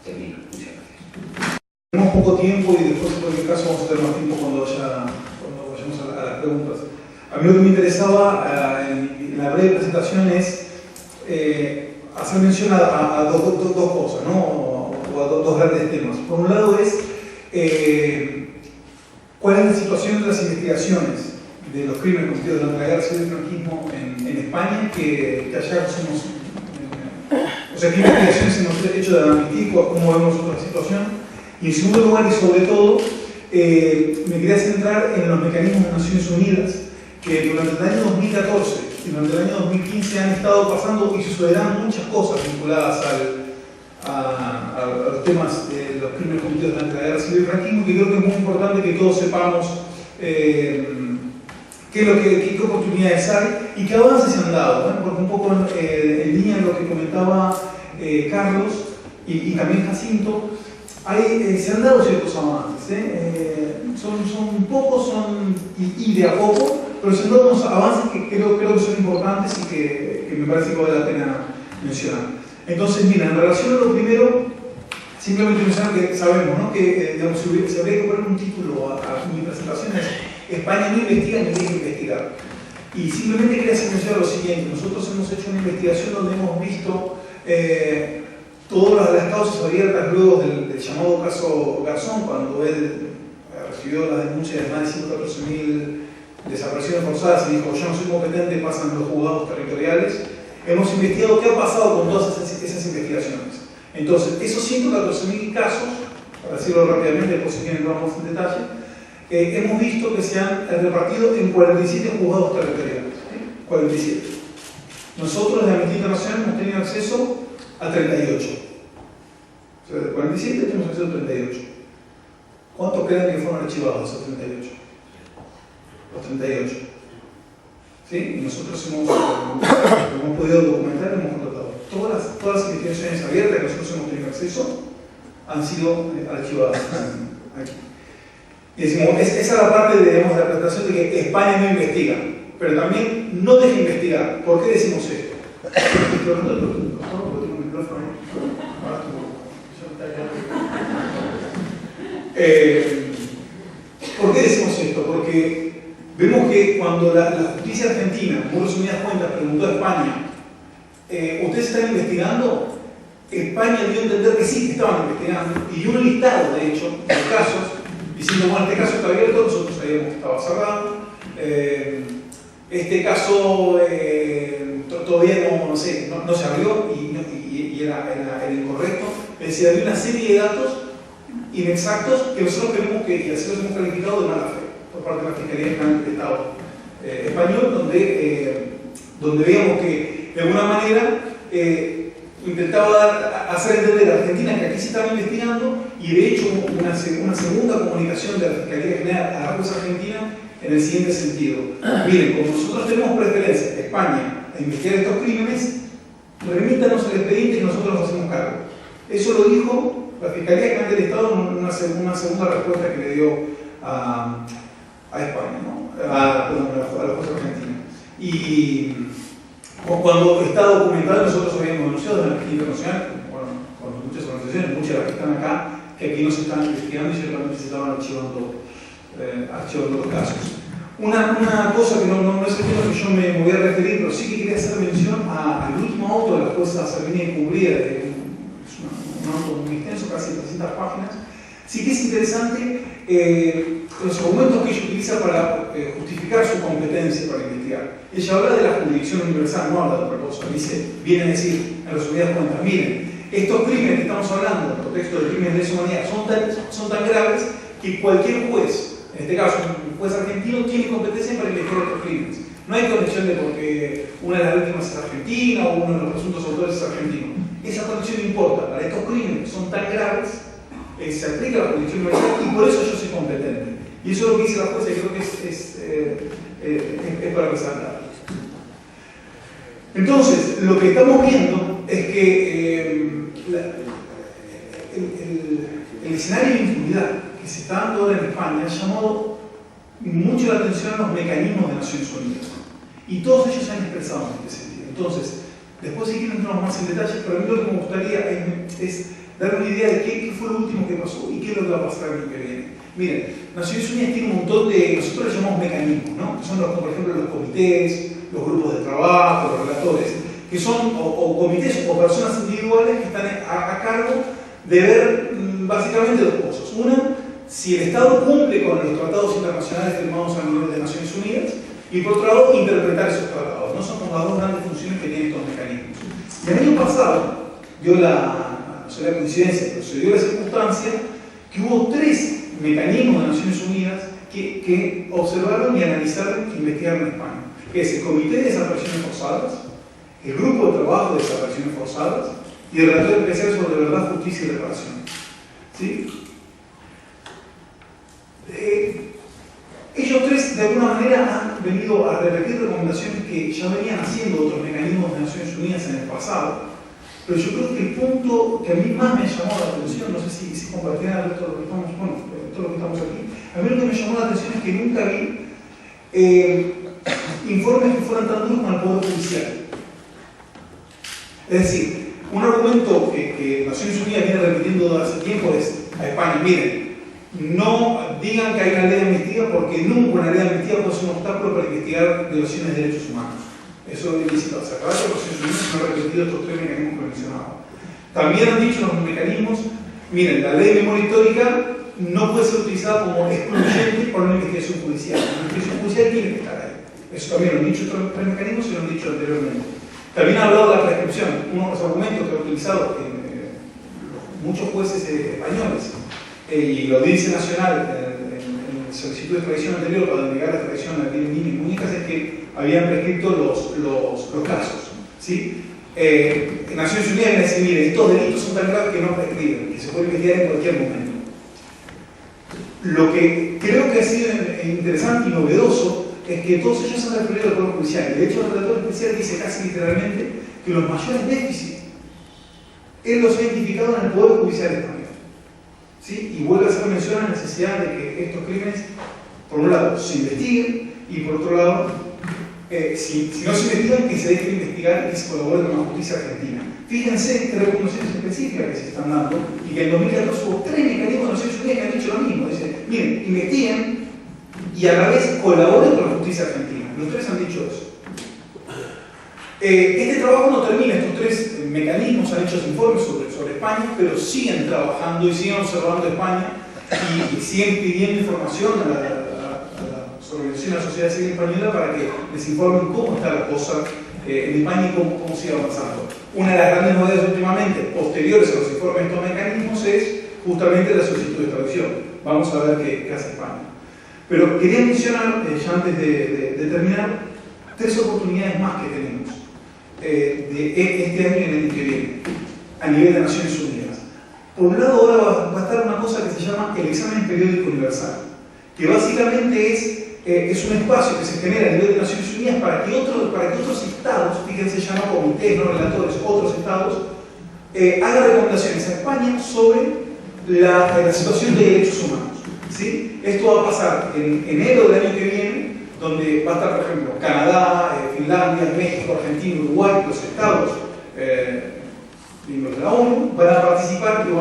Termino. Muchas gracias. Tenemos poco tiempo y después, en cualquier caso, vamos a tener más tiempo cuando vayamos a las preguntas. A mí lo que me interesaba en la breve presentación es hacer mención a dos cosas, ¿no? O a dos grandes temas. Por un lado es cuál es la situación de las investigaciones de los crímenes cometidos durante la guerra civil y el franquismo en España, que allá somos... o sea, qué investigaciones hemos hecho de la amnistía, cómo vemos otra situación. Y en segundo lugar, y sobre todo, me quería centrar en los mecanismos de Naciones Unidas, que durante el año 2014 y durante el año 2015 han estado pasando y sucederán muchas cosas vinculadas a los temas de los crímenes cometidos durante la guerra civil y el franquismo, que creo que es muy importante que todos sepamos qué oportunidades hay y qué avances se han dado, ¿no? Porque un poco en línea de lo que comentaba Carlos y también Jacinto, se han dado ciertos avances, son pocos y de a poco, pero se han dado unos avances que creo que son importantes y que me parece que vale la pena mencionar. Entonces, mira, en relación a lo primero, simplemente mencionar que sabemos, ¿no? Que digamos, se habría que poner un título a mi presentación, es España no investiga ni tiene que investigar. Y simplemente quería hacer mención a lo siguiente: nosotros hemos hecho una investigación donde hemos visto todas las causas abiertas luego del llamado caso Garzón, cuando él recibió las denuncias de más de 114.000 desapariciones forzadas y dijo: yo no soy competente, pasan los juzgados territoriales. Hemos investigado qué ha pasado con todas esas investigaciones. Entonces, esos 114.000 casos, para decirlo rápidamente, después si quieren entramos en detalle, hemos visto que se han repartido en 47 juzgados territoriales. 47. Nosotros, de Amnistía Internacional, hemos tenido acceso a 38. O sea, de 47 tenemos acceso a 38. ¿Cuántos creen que fueron archivados esos 38? Los 38. ¿sí? Y nosotros hemos podido documentar y hemos contratado. Todas las investigaciones abiertas que nosotros hemos tenido acceso han sido archivadas aquí. Y decimos, esa es la parte de la presentación de que España no investiga, pero también no deja investigar. ¿Por qué decimos esto? ¿Por qué decimos esto? Porque vemos que cuando la justicia argentina, muy resumidas cuentas, preguntó a España, ¿ustedes están investigando? España dio a entender que sí, que estaban investigando, y dio un listado, de hecho, de casos, diciendo, bueno, este caso está abierto, nosotros sabíamos que estaba cerrado, este caso todavía no se abrió y era incorrecto. Es decir, había una serie de datos inexactos que nosotros creemos que, y así los hemos calificado, de mala fe por parte de la Fiscalía General del Estado español, donde veíamos que de alguna manera intentaba hacer entender a Argentina que aquí se estaba investigando, y de hecho una segunda comunicación de la Fiscalía General a la jueza argentina en el siguiente sentido: miren, como nosotros tenemos preferencia, España, a investigar estos crímenes, remítanos el expediente y nosotros nos hacemos cargo. Eso lo dijo la Fiscalía General del Estado en una segunda respuesta que le dio a España, ¿no? a la jueza argentina. Y cuando está documentado, nosotros habíamos denunciado en la Fiscalía Internacional, bueno, con muchas organizaciones, muchas de las que están acá, que aquí no se están investigando y ciertamente se estaban archivando los casos. Una cosa que no es el tema que yo me voy a referir, pero sí que quería hacer mención al último auto de la jueza Servini de Cubría, es un auto muy extenso, casi 300 páginas. Sí que es interesante los argumentos que ella utiliza para justificar su competencia para investigar. Ella habla de la jurisdicción universal, no habla de otra cosa. Viene a decir, en resumidas cuentas, miren, estos crímenes que estamos hablando, en el contexto de crímenes de lesa humanidad, son tan graves que cualquier juez, en este caso un juez argentino, tiene competencia para investigar estos crímenes. No hay conexión de porque una de las víctimas es argentina o uno de los presuntos autores es argentino. Esa conexión no importa. Para estos crímenes que son tan graves, se aplica la jurisdicción universal y por eso yo soy competente. Y eso es lo que dice la jueza y creo que es para resaltar. Entonces, lo que estamos viendo es que el escenario de impunidad que se está dando ahora en España ha llamado mucho la atención a los mecanismos de Naciones Unidas. Y todos ellos se han expresado en este sentido. Entonces, después si quieren entramos más en detalles, pero a mí lo que me gustaría es dar una idea de qué fue lo último que pasó y qué es lo que va a pasar el año que viene. Miren, Naciones Unidas tiene un montón de, nosotros les llamamos mecanismos, ¿no? Que son por ejemplo los comités, los grupos de trabajo, los relatores, que son o comités o personas individuales que están a cargo de ver básicamente dos cosas. Una, si el Estado cumple con los tratados internacionales firmados a nivel de Naciones Unidas, y por otro lado, interpretar esos tratados. No son como las dos grandes funciones que tienen estos mecanismos. Y el año pasado dio no sé la coincidencia, pero se dio la circunstancia que hubo 3 mecanismos de Naciones Unidas que observaron y analizaron e investigaron en España, que es el Comité de Desapariciones Forzadas, el Grupo de Trabajo de Desapariciones Forzadas y el Relator Especial sobre Verdad, Justicia y Reparación. ¿Sí? Ellos 3 de alguna manera han venido a repetir recomendaciones que ya venían haciendo otros mecanismos de Naciones Unidas en el pasado, pero yo creo que el punto que a mí más me llamó la atención, no sé si compartirán el resto de lo que estamos, todo lo que estamos aquí, a mí lo que me llamó la atención es que nunca vi informes que fueran tan duros con el Poder Judicial. Es decir, un argumento que Naciones Unidas viene repitiendo desde hace tiempo es a España, miren, no digan que hay una ley de amnistía porque nunca una ley de amnistía puede ser un obstáculo para investigar violaciones de derechos humanos. Eso es ilícito. Se acaba de Naciones Unidas no ha repetido estos 3 mecanismos que mencionaba. También han dicho los mecanismos, miren, la ley de memoria histórica no puede ser utilizada como excluyente por una investigación judicial. La investigación judicial tiene que estar ahí. Eso también lo han dicho estos 3 mecanismos y lo han dicho anteriormente. También ha hablado de la prescripción, uno de los argumentos que ha utilizado muchos jueces españoles y la Audiencia Nacional en el solicitud de extradición anterior para negar la extradición a niños y muñecas es que habían prescrito los casos. ¿Sí? Naciones Unidas viene a decir, mire, estos delitos son tan graves que no prescriben, que se puede investigar en cualquier momento. Lo que creo que ha sido interesante y novedoso es que todos ellos se han referido al Poder Judicial. De hecho, el relator especial dice casi literalmente que los mayores déficits él los ha identificado en el Poder Judicial español. ¿Sí? Y vuelve a hacer mención a la necesidad de que estos crímenes, por un lado, se investiguen y por otro lado, si no se investigan, que se deje de investigar y que se colabore con la justicia argentina. Fíjense qué recomendaciones específicas que se están dando y que en 2014 hubo 3 mecanismos de Naciones Unidas que han dicho lo mismo. Dicen, miren, investiguen y a la vez colaboren con la justicia argentina. Los 3 han dicho eso. Este trabajo no termina, estos 3 mecanismos han hecho informes sobre España, pero siguen trabajando y siguen observando España y siguen pidiendo información a las organizaciones de la sociedad civil española para que les informen cómo está la cosa en España y cómo sigue avanzando. Una de las grandes novedades últimamente, posteriores a los informes de estos mecanismos, es justamente la solicitud de extradición. Vamos a ver qué hace España. Pero quería mencionar, ya antes de terminar, 3 oportunidades más que tenemos de este año y el año que viene, a nivel de Naciones Unidas. Por un lado, ahora va a estar una cosa que se llama el examen periódico universal, que básicamente es un espacio que se genera a nivel de Naciones Unidas para que otros estados, fíjense, ya no comités, no relatores, otros estados, hagan recomendaciones a España sobre la situación de derechos humanos. ¿Sí? Esto va a pasar en enero del año que viene, donde va a estar, por ejemplo, Canadá, Finlandia, México, Argentina, Uruguay, los estados miembros de la ONU, van a participar y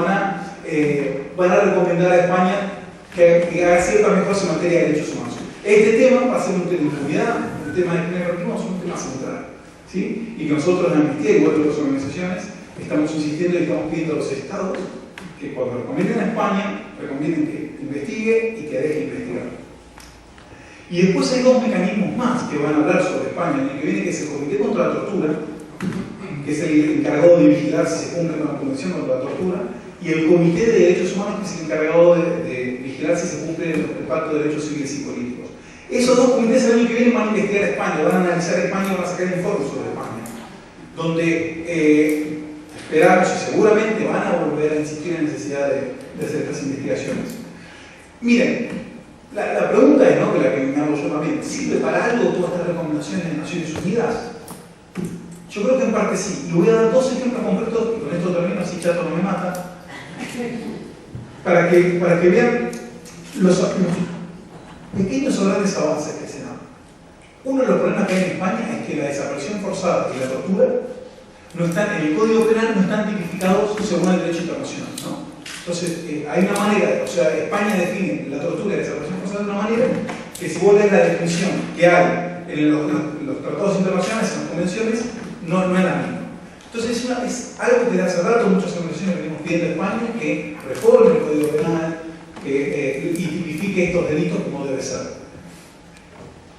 van a recomendar a España que haga ciertas mejoras en materia de derechos humanos. Este tema va a ser un tema de impunidad, el tema de crimen organizado es un tema central. ¿Sí? Y que nosotros en Amnistía, igual que otras organizaciones, estamos insistiendo y estamos pidiendo a los estados que cuando recomienden a España, recomienden que investigue y que deje investigar. Y después hay 2 mecanismos más que van a hablar sobre España el año que viene, que es el Comité contra la Tortura, que es el encargado de vigilar si se cumple con la Convención contra la Tortura, y el Comité de Derechos Humanos, que es el encargado de vigilar si se cumple el Pacto de Derechos Civiles y Políticos. Esos 2 comités el año que viene van a investigar a España, van a analizar a España y van a sacar informes sobre España, donde esperamos y seguramente van a volver a insistir en la necesidad de hacer estas investigaciones. Miren, la pregunta es, ¿no?, que la que me hago yo también, ¿sirve para algo todas estas recomendaciones de Naciones Unidas? Yo creo que en parte sí. Y voy a dar 2 ejemplos concretos, y con esto termino, así Chato no me mata, para que vean los pequeños o grandes avances que se dan. Uno de los problemas que hay en España es que la desaparición forzada y la tortura no están, en el Código Penal no están tipificados según el derecho internacional, ¿no? Entonces, hay una manera, o sea, España define la tortura y la desaparición forzada de una manera que si vos lees la definición que hay en los tratados internacionales, en las convenciones, no es la misma. Entonces, es algo que de hace rato muchas organizaciones venimos pidiendo a España, que reforme el Código Penal y tipifique estos delitos como debe ser.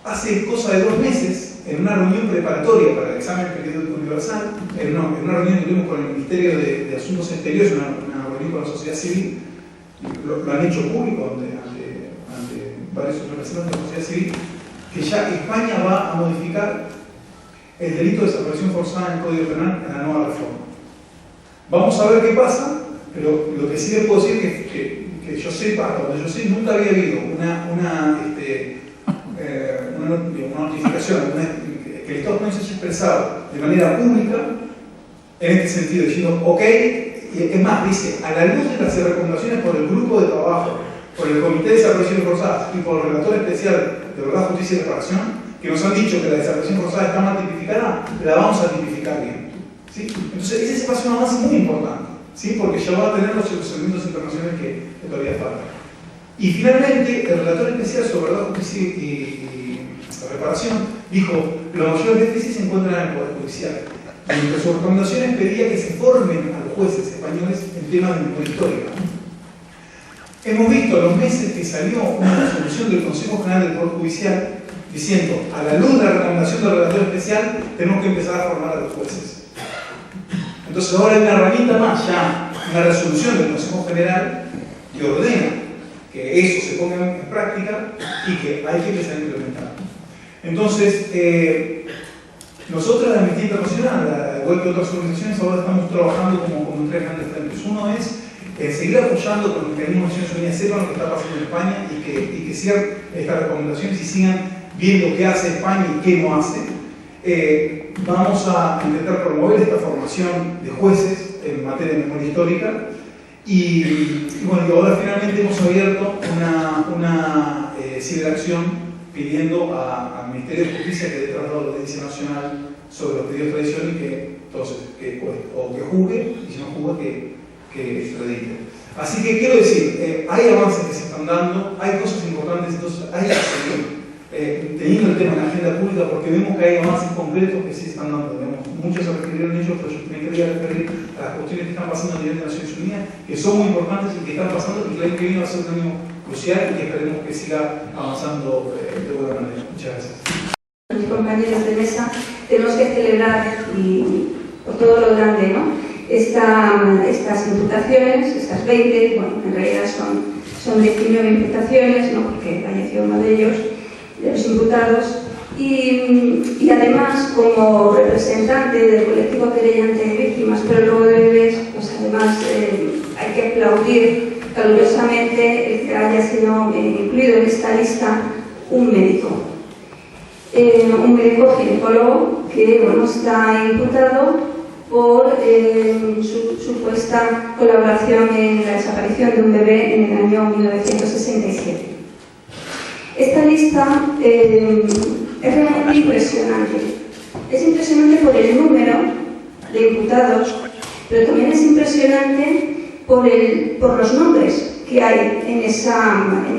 Hace cosa de 2 meses, en una reunión preparatoria para el examen periódico universal, en una reunión que tuvimos con el Ministerio de Asuntos Exteriores, una reunión con la sociedad civil, lo han hecho público ante varios representantes de la sociedad civil, que ya España va a modificar el delito de desaparición forzada en el Código Penal en la nueva reforma. Vamos a ver qué pasa, pero lo que sí les puedo decir es que yo sepa, hasta donde yo sé, nunca había habido una notificación, que el Estado español se haya expresado de manera pública en este sentido, diciendo, ok, y es más, dice, a la luz de las recomendaciones por el grupo de trabajo, por el Comité de Desapariciones Forzadas y por el Relator Especial de Verdad, Justicia y Reparación, que nos han dicho que la desaparición forzada está mal tipificada, la vamos a tipificar bien. ¿Sí? Entonces, ese es un avance muy importante, ¿sí? Porque ya va a tener los elementos internacionales que todavía faltan. Y finalmente, el Relator Especial sobre Verdad, Justicia y Reparación dijo, los mayores déficits se encuentran en el Poder Judicial. Y entre sus recomendaciones pedía que se formen a los jueces españoles en temas de memoria histórica. Hemos visto a los meses que salió una resolución del Consejo General del Poder Judicial diciendo, a la luz de la recomendación del Relator Especial, tenemos que empezar a formar a los jueces. Entonces ahora hay una herramienta más, ya una resolución del Consejo General que ordena que eso se ponga en práctica y que hay que empezar a implementar. Entonces, nosotros en Amnistía Internacional, igual que otras organizaciones, ahora estamos trabajando como en 3 grandes frentes. Uno es seguir apoyando con el mecanismo de Naciones Unidas, sepan lo que está pasando en España y que sigan estas recomendaciones y sigan viendo qué hace España y qué no hace. Vamos a intentar promover esta formación de jueces en materia de memoria histórica y bueno, y ahora finalmente hemos abierto una ciberacción pidiendo al Ministerio de Justicia que dé traslado a la Audiencia Nacional sobre los pedidos de extradición y que juzgue, y si no juzga que extradite. Así que quiero decir, hay avances que se están dando, hay cosas importantes, entonces hay que seguir teniendo el tema en la agenda pública porque vemos que hay avances concretos que sí se están dando. Muchos se refirieron a ellos, pero yo me quería referir a las cuestiones que están pasando a nivel de Naciones Unidas, que son muy importantes y que están pasando, y que el año que viene va a ser un año crucial y que esperemos que siga avanzando de buena manera. Muchas gracias. Mis compañeros de mesa, tenemos que celebrar y por todo lo grande, ¿no? Estas imputaciones, estas 20, bueno, en realidad son 19 imputaciones, ¿no? Porque falleció uno de ellos, de los imputados, y además como representante del colectivo querellante de víctimas por el robo de bebés, pues además hay que aplaudir calurosamente el que haya sido incluido en esta lista un médico ginecólogo que bueno, está imputado por su supuesta colaboración en la desaparición de un bebé en el año 1967. Esta lista es realmente impresionante. Es impresionante por el número de imputados, pero también es impresionante por los nombres que hay en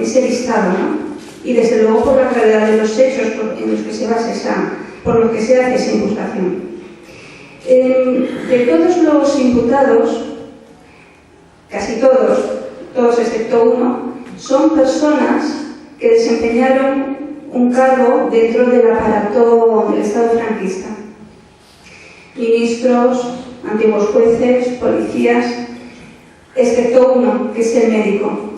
ese listado, ¿no? Y desde luego por la gravedad de los hechos en los que se basa por lo que se hace esa imputación. De todos los imputados, casi todos excepto uno, son personas que desempeñaron un cargo dentro del aparato del Estado franquista. Ministros, antiguos jueces, policías, excepto uno, que es el médico.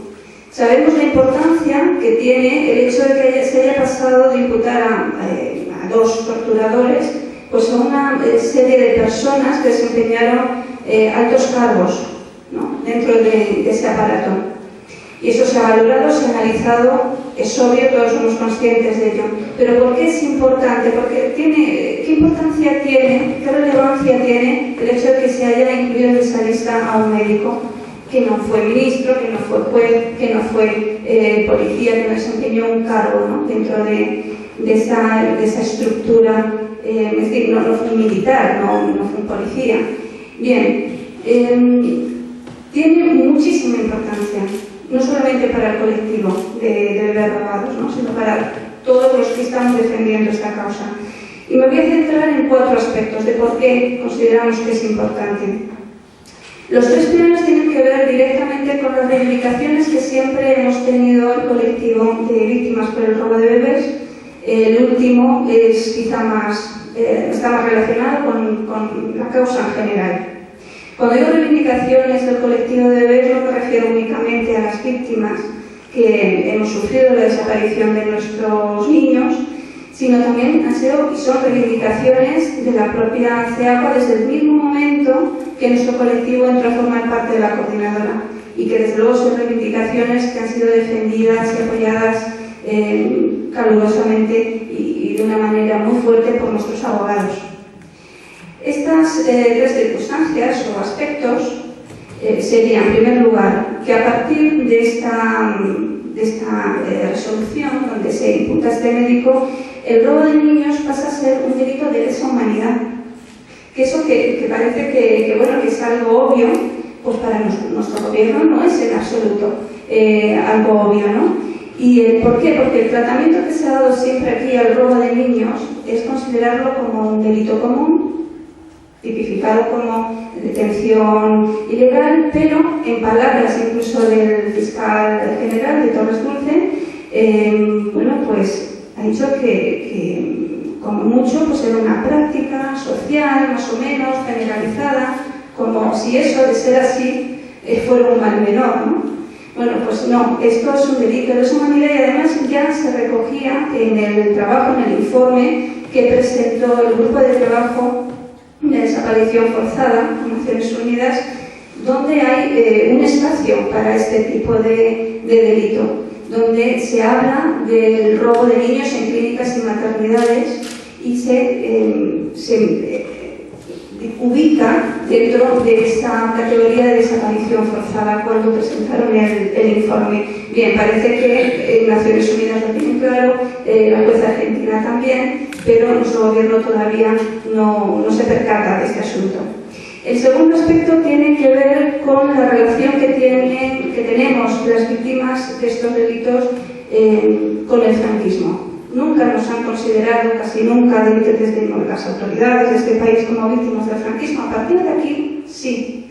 Sabemos la importancia que tiene el hecho de que se haya pasado de imputar a dos torturadores pues a una serie de personas que desempeñaron altos cargos, ¿no? Dentro de ese aparato. Y eso se ha valorado, se ha analizado, es obvio, todos somos conscientes de ello. Pero ¿por qué es importante? Porque ¿qué importancia tiene, qué relevancia tiene el hecho de que se haya incluido en esa lista a un médico que no fue ministro, que no fue juez, que no fue policía, que no desempeñó un cargo, ¿no? Dentro de esa estructura, es decir, no fue un militar, no fue un policía. Bien, tiene muchísima importancia, no solamente para el colectivo de bebés robados, ¿no? Sino para todos los que estamos defendiendo esta causa. Y me voy a centrar en 4 aspectos de por qué consideramos que es importante. Los 3 primeros tienen que ver directamente con las reivindicaciones que siempre hemos tenido el colectivo de víctimas por el robo de bebés. El último es quizá está más relacionado con la causa en general. Cuando digo reivindicaciones del colectivo de bebés no me refiero únicamente a las víctimas que hemos sufrido la desaparición de nuestros niños, sino también han sido y son reivindicaciones de la propia CEAPA desde el mismo momento que nuestro colectivo entró a formar parte de la coordinadora y que desde luego son reivindicaciones que han sido defendidas y apoyadas calurosamente y de una manera muy fuerte por nuestros abogados. Estas 3 circunstancias o aspectos serían, en primer lugar, que a partir de esta resolución donde se imputa a este médico, el robo de niños pasa a ser un delito de lesa humanidad. Que eso que parece que es algo obvio, pues para nuestro gobierno no es en absoluto algo obvio, ¿no? ¿Y por qué? Porque el tratamiento que se ha dado siempre aquí al robo de niños es considerarlo como un delito común, tipificado como detención ilegal, pero en palabras incluso del fiscal general de Torres Dulce, pues ha dicho que como mucho pues era una práctica social más o menos generalizada, como si eso de ser así fuera un mal menor, ¿no? Bueno, pues no, esto es un delito de lesa humanidad y además ya se recogía en el trabajo, en el informe que presentó el grupo de trabajo de desaparición forzada en Naciones Unidas, donde hay un espacio para este tipo de delito. donde se habla del robo de niños en clínicas y maternidades y se ubica dentro de esta categoría de desaparición forzada cuando presentaron el informe. Bien, parece que Naciones Unidas lo tiene claro, la jueza argentina también, pero nuestro gobierno todavía no se percata de este asunto. El segundo aspecto tiene que ver con la relación que tenemos las víctimas de estos delitos con el franquismo. Nunca nos han considerado, casi nunca, desde las autoridades de este país como víctimas del franquismo. A partir de aquí, sí.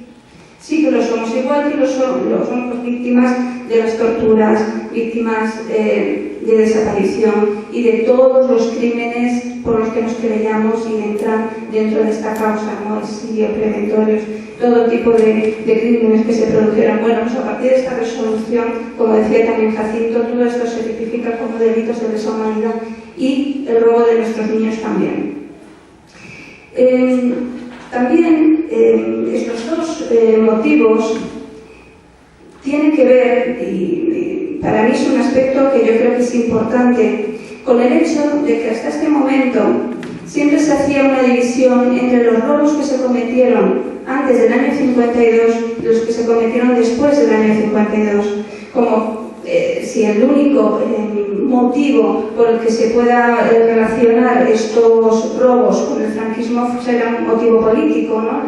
Sí que lo somos, igual que lo somos víctimas de las torturas, víctimas de desaparición y de todos los crímenes por los que nos querellamos y entran dentro de esta causa, ¿no? Exilio, preventorios, todo tipo de crímenes que se produjeron. Bueno, pues a partir de esta resolución, como decía también Jacinto, todo esto se tipifica como delitos de lesa humanidad y el robo de nuestros niños también. También estos dos motivos tienen que ver, y para mí es un aspecto que yo creo que es importante, con el hecho de que hasta este momento siempre se hacía una división entre los robos que se cometieron antes del año 52 y los que se cometieron después del año 52, como si el único motivo por el que se pueda relacionar estos robos con el franquismo será un motivo político, ¿no?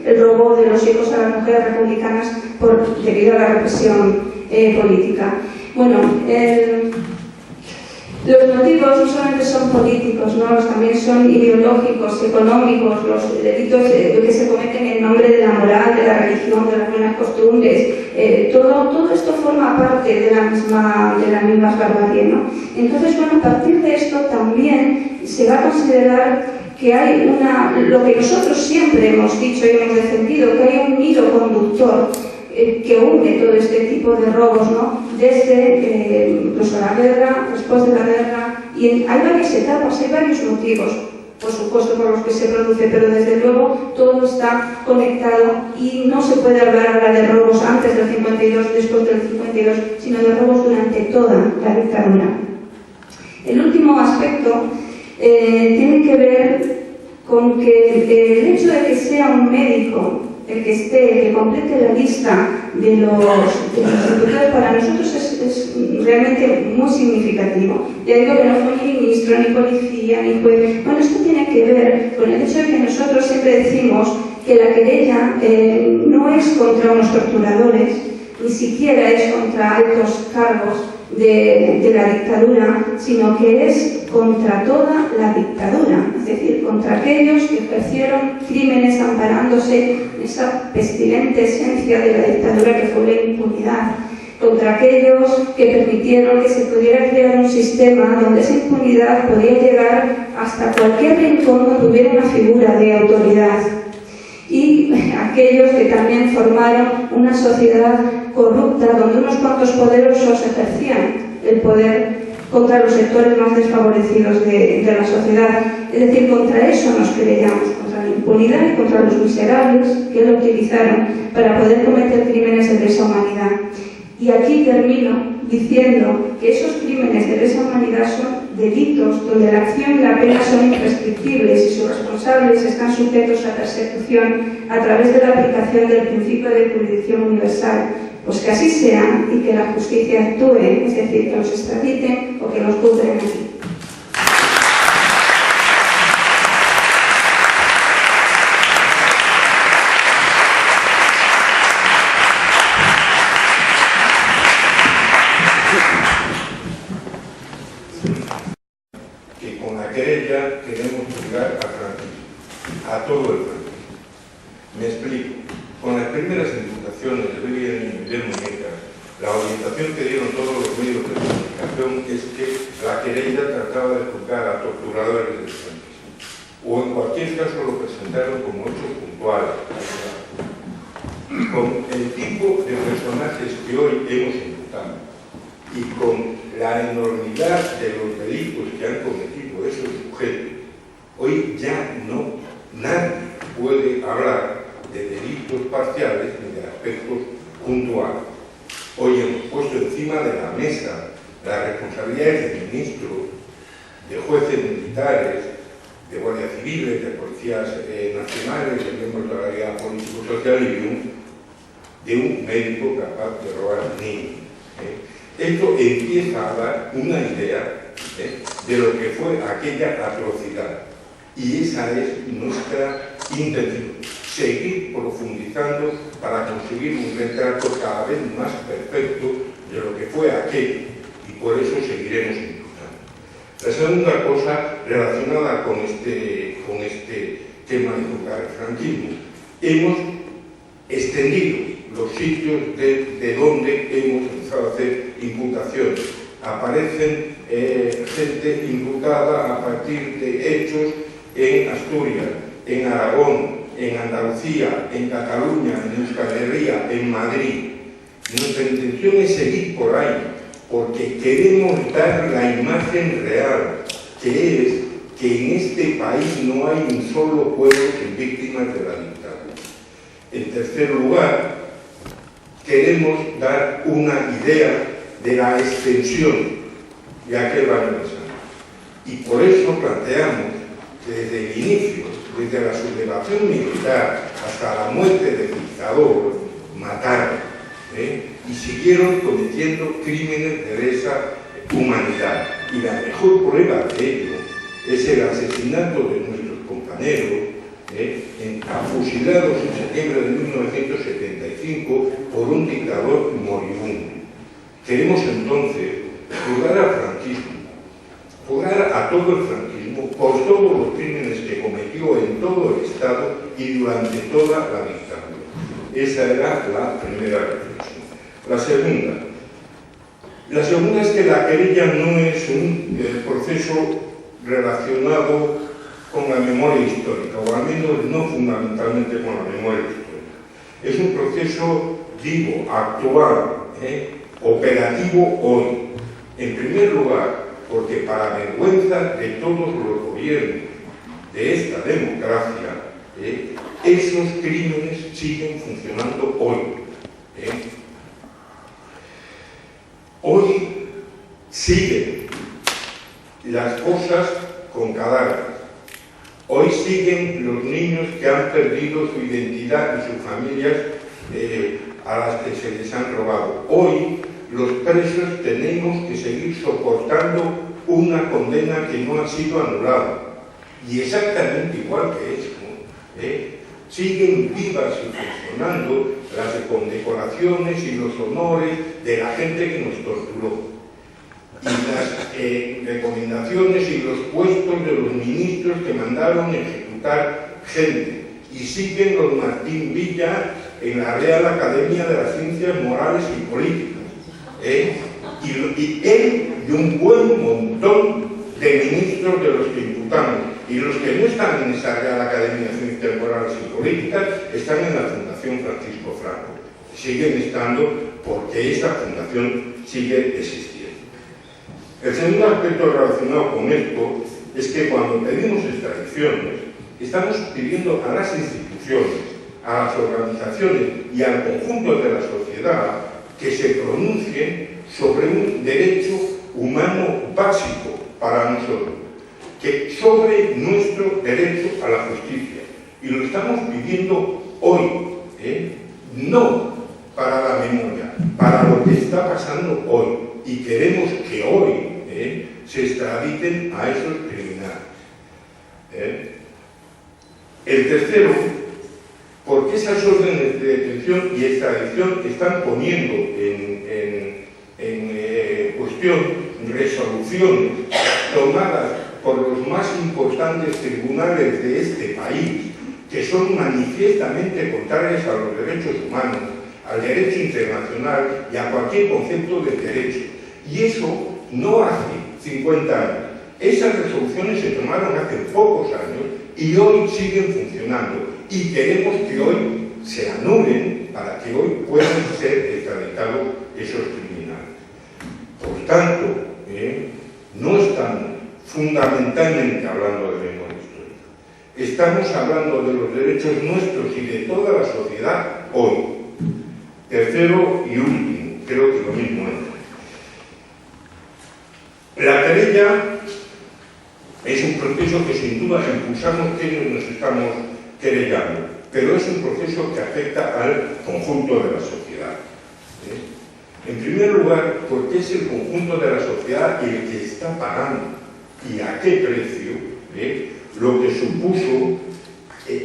El robo de los hijos a las mujeres republicanas debido a la represión política. Bueno, los motivos no solamente son políticos, ¿no? También son ideológicos, económicos, los delitos que se cometen en nombre de la moral, de la religión, de las buenas costumbres. Todo esto forma parte de la misma barbarie, ¿no? Entonces, bueno, a partir de esto también se va a considerar que hay lo que nosotros siempre hemos dicho y hemos defendido, que hay un hilo conductor que une todo este tipo de robos, ¿no? Desde incluso la guerra, después de la guerra, y hay varias etapas, hay varios motivos, por supuesto, por los que se produce, pero desde luego todo está conectado y no se puede hablar ahora de robos antes del 52, después del 52, sino de robos durante toda la dictadura. El último aspecto tiene que ver con que el hecho de que sea un médico el que complete la lista de los imputados, para nosotros es realmente muy significativo. Ya digo que no fue ni ministro, ni policía, ni juez. Bueno, esto tiene que ver con el hecho de que nosotros siempre decimos que la querella no es contra unos torturadores, ni siquiera es contra altos cargos de la dictadura, sino que es contra toda la dictadura, es decir, contra aquellos que ejercieron crímenes amparándose en esa pestilente esencia de la dictadura que fue la impunidad, contra aquellos que permitieron que se pudiera crear un sistema donde esa impunidad podía llegar hasta cualquier rincón donde hubiera una figura de autoridad, y aquellos que también formaron una sociedad corrupta donde unos cuantos poderosos ejercían el poder contra los sectores más desfavorecidos de la sociedad. Es decir, contra eso nos querellamos, contra la impunidad y contra los miserables que lo utilizaron para poder cometer crímenes de lesa humanidad. Y aquí termino diciendo que esos crímenes de lesa humanidad son delitos donde la acción y la pena son imprescriptibles y sus responsables están sujetos a persecución a través de la aplicación del principio de jurisdicción universal. Pues que así sea y que la justicia actúe, es decir, que los extraditen o que los juzguen aquí. Que con la querella queremos juzgar al franquismo, a todo el franquismo. Me explico. Con las primeras imputaciones de Belia Niño y de Muñecas, la orientación que dieron todos los medios de comunicación es que la querella trataba de juzgar a torturadores del franquismo, o en cualquier caso lo presentaron como hechos puntuales. Con el tipo de personajes que hoy hemos imputado y con la enormidad de los delitos que han cometido esos sujetos, hoy ya nadie puede hablar de delitos parciales ni de aspectos puntuales. Hoy hemos puesto encima de la mesa ministros, de jueces militares, de guardias civiles, de policías nacionales, de miembros de la Liga Político-Social y de un médico capaz de robar a niños. Esto empieza a dar una idea de lo que fue aquella atrocidad. Y esa es nuestra intención, seguir profundizando para conseguir un retrato cada vez más perfecto de lo que fue aquello, y por eso seguiremos impulsando. La segunda cosa relacionada con este tema de juzgar el franquismo, hemos extendido los sitios de donde hemos empezado a hacer imputaciones. Aparecen gente imputada a partir de hechos en Asturias, en Aragón, en Andalucía, en Cataluña, en Euskal Herria, en Madrid. Nuestra intención es seguir por ahí, porque queremos dar la imagen real, que es que en este país no hay un solo pueblo sin víctimas de la dictadura. En tercer lugar, queremos dar una idea de la extensión de aquel baño de sangre. Y por eso planteamos que desde el inicio, desde la sublevación militar hasta la muerte del dictador, mataron y siguieron cometiendo crímenes de lesa humanidad. Y la mejor prueba de ello es el asesinato de nuestros compañeros afusilados en septiembre de 1975 por un dictador moribundo. Queremos entonces juzgar al franquismo, juzgar a todo el franquismo por todos los crímenes que cometió en todo el Estado y durante toda la dictadura. Esa era la primera reflexión. La segunda es que la querella no es un proceso relacionado con la memoria histórica, o al menos no fundamentalmente con la memoria histórica. Es un proceso vivo, actual, operativo hoy. En primer lugar, porque para vergüenza de todos los gobiernos de esta democracia, esos crímenes siguen funcionando hoy. Hoy siguen las fosas con cadáveres. Hoy siguen los niños que han perdido su identidad y sus familias a las que se les han robado. Hoy los presos tenemos que seguir soportando una condena que no ha sido anulada. Y exactamente igual que eso, siguen vivas y funcionando las condecoraciones y los honores de la gente que nos torturó. Y las recomendaciones y los puestos de los ministros que mandaron ejecutar gente. Y siguen los Martín Villa en la Real Academia de las Ciencias Morales y Políticas. Y él y un buen montón de ministros de los que imputamos. Y los que no están en esa Real Academia de Ciencias Morales y Políticas están en la Fundación Francisco Franco. Siguen estando porque esa fundación sigue existiendo. El segundo aspecto relacionado con esto es que cuando pedimos extradiciones, estamos pidiendo a las instituciones, a las organizaciones y al conjunto de la sociedad que se pronuncien sobre un derecho humano básico para nosotros, que sobre nuestro derecho a la justicia. Y lo estamos pidiendo hoy, no para la memoria, para lo que está pasando hoy. Y queremos que hoy se extraditen a esos criminales. El tercero, porque esas órdenes de detención y extradición están poniendo en cuestión resoluciones tomadas por los más importantes tribunales de este país, que son manifiestamente contrarias a los derechos humanos, al derecho internacional y a cualquier concepto de derecho. Y eso no hace 50 años. Esas resoluciones se tomaron hace pocos años y hoy siguen funcionando. Y queremos que hoy se anulen para que hoy puedan ser extraditados esos criminales. Por tanto, no estamos fundamentalmente hablando de memoria histórica. Estamos hablando de los derechos nuestros y de toda la sociedad hoy. Tercero y último, creo que lo mismo es. La querella es un proceso que sin duda impulsamos quienes nos estamos querellando, pero es un proceso que afecta al conjunto de la sociedad. En primer lugar, porque es el conjunto de la sociedad el que está pagando y a qué precio lo que supuso,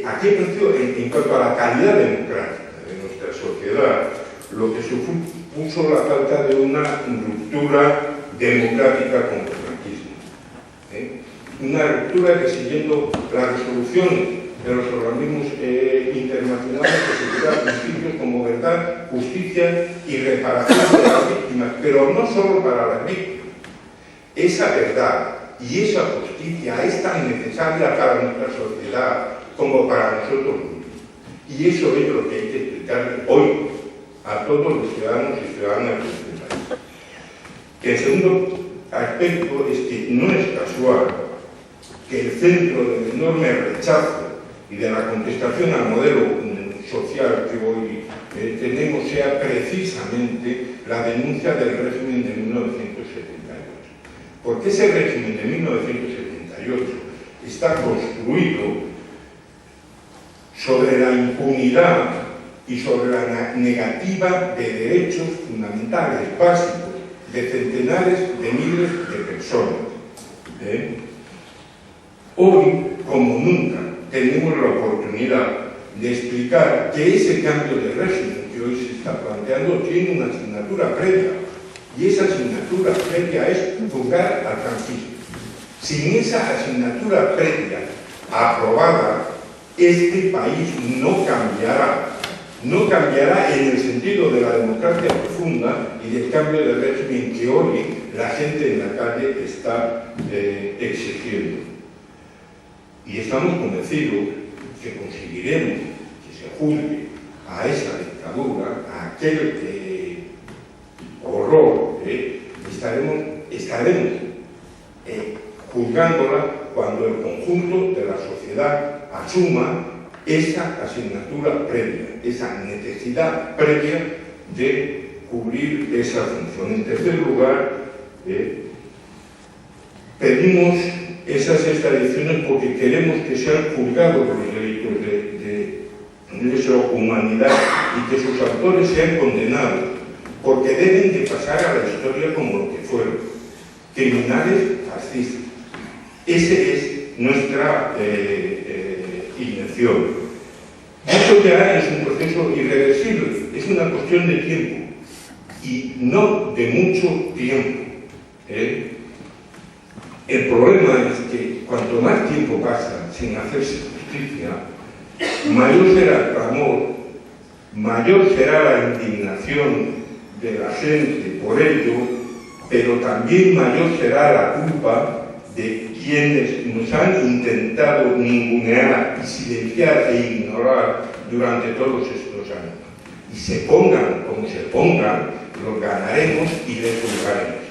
a qué precio en cuanto a la calidad democrática de nuestra sociedad, lo que supuso la falta de una ruptura democrática con el franquismo. Una ruptura que, siguiendo las resoluciones de los organismos internacionales de seguridad, principios como verdad, justicia y reparación de las víctimas, pero no solo para las víctimas. Esa verdad y esa justicia es tan necesaria para nuestra sociedad como para nosotros mismos. Y eso es lo que hay que explicar hoy a todos los ciudadanos y ciudadanas de este país. El segundo aspecto es que no es casual que el centro del enorme rechazo y de la contestación al modelo social que hoy tenemos sea precisamente la denuncia del régimen de 1978. Porque ese régimen de 1978 está construido sobre la impunidad y sobre la negativa de derechos fundamentales, básicos, de centenares de miles de personas. Hoy, como nunca, tenemos la oportunidad de explicar que ese cambio de régimen que hoy se está planteando tiene una asignatura previa, y esa asignatura previa es juzgar al franquismo. Sin esa asignatura previa aprobada, este país no cambiará. No cambiará en el sentido de la democracia profunda y del cambio de régimen que hoy la gente en la calle está exigiendo. Y estamos convencidos que conseguiremos que se juzgue a esa dictadura, a aquel horror, estaremos juzgándola cuando el conjunto de la sociedad asuma esa asignatura previa, esa necesidad previa de cubrir esa función. En tercer lugar, pedimos esas extradiciones porque queremos que sean juzgados los delitos de lesa humanidad y que sus autores sean condenados, porque deben de pasar a la historia como lo que fueron, criminales fascistas. Ese es nuestra intención. Esto ya es un proceso irreversible, es una cuestión de tiempo, y no de mucho tiempo. El problema es que cuanto más tiempo pasa sin hacerse justicia, mayor será el clamor, mayor será la indignación de la gente por ello, pero también mayor será la culpa de quienes nos han intentado ningunear y silenciar e ignorar durante todos estos años. Y se pongan como se pongan, los ganaremos y les juzgaremos.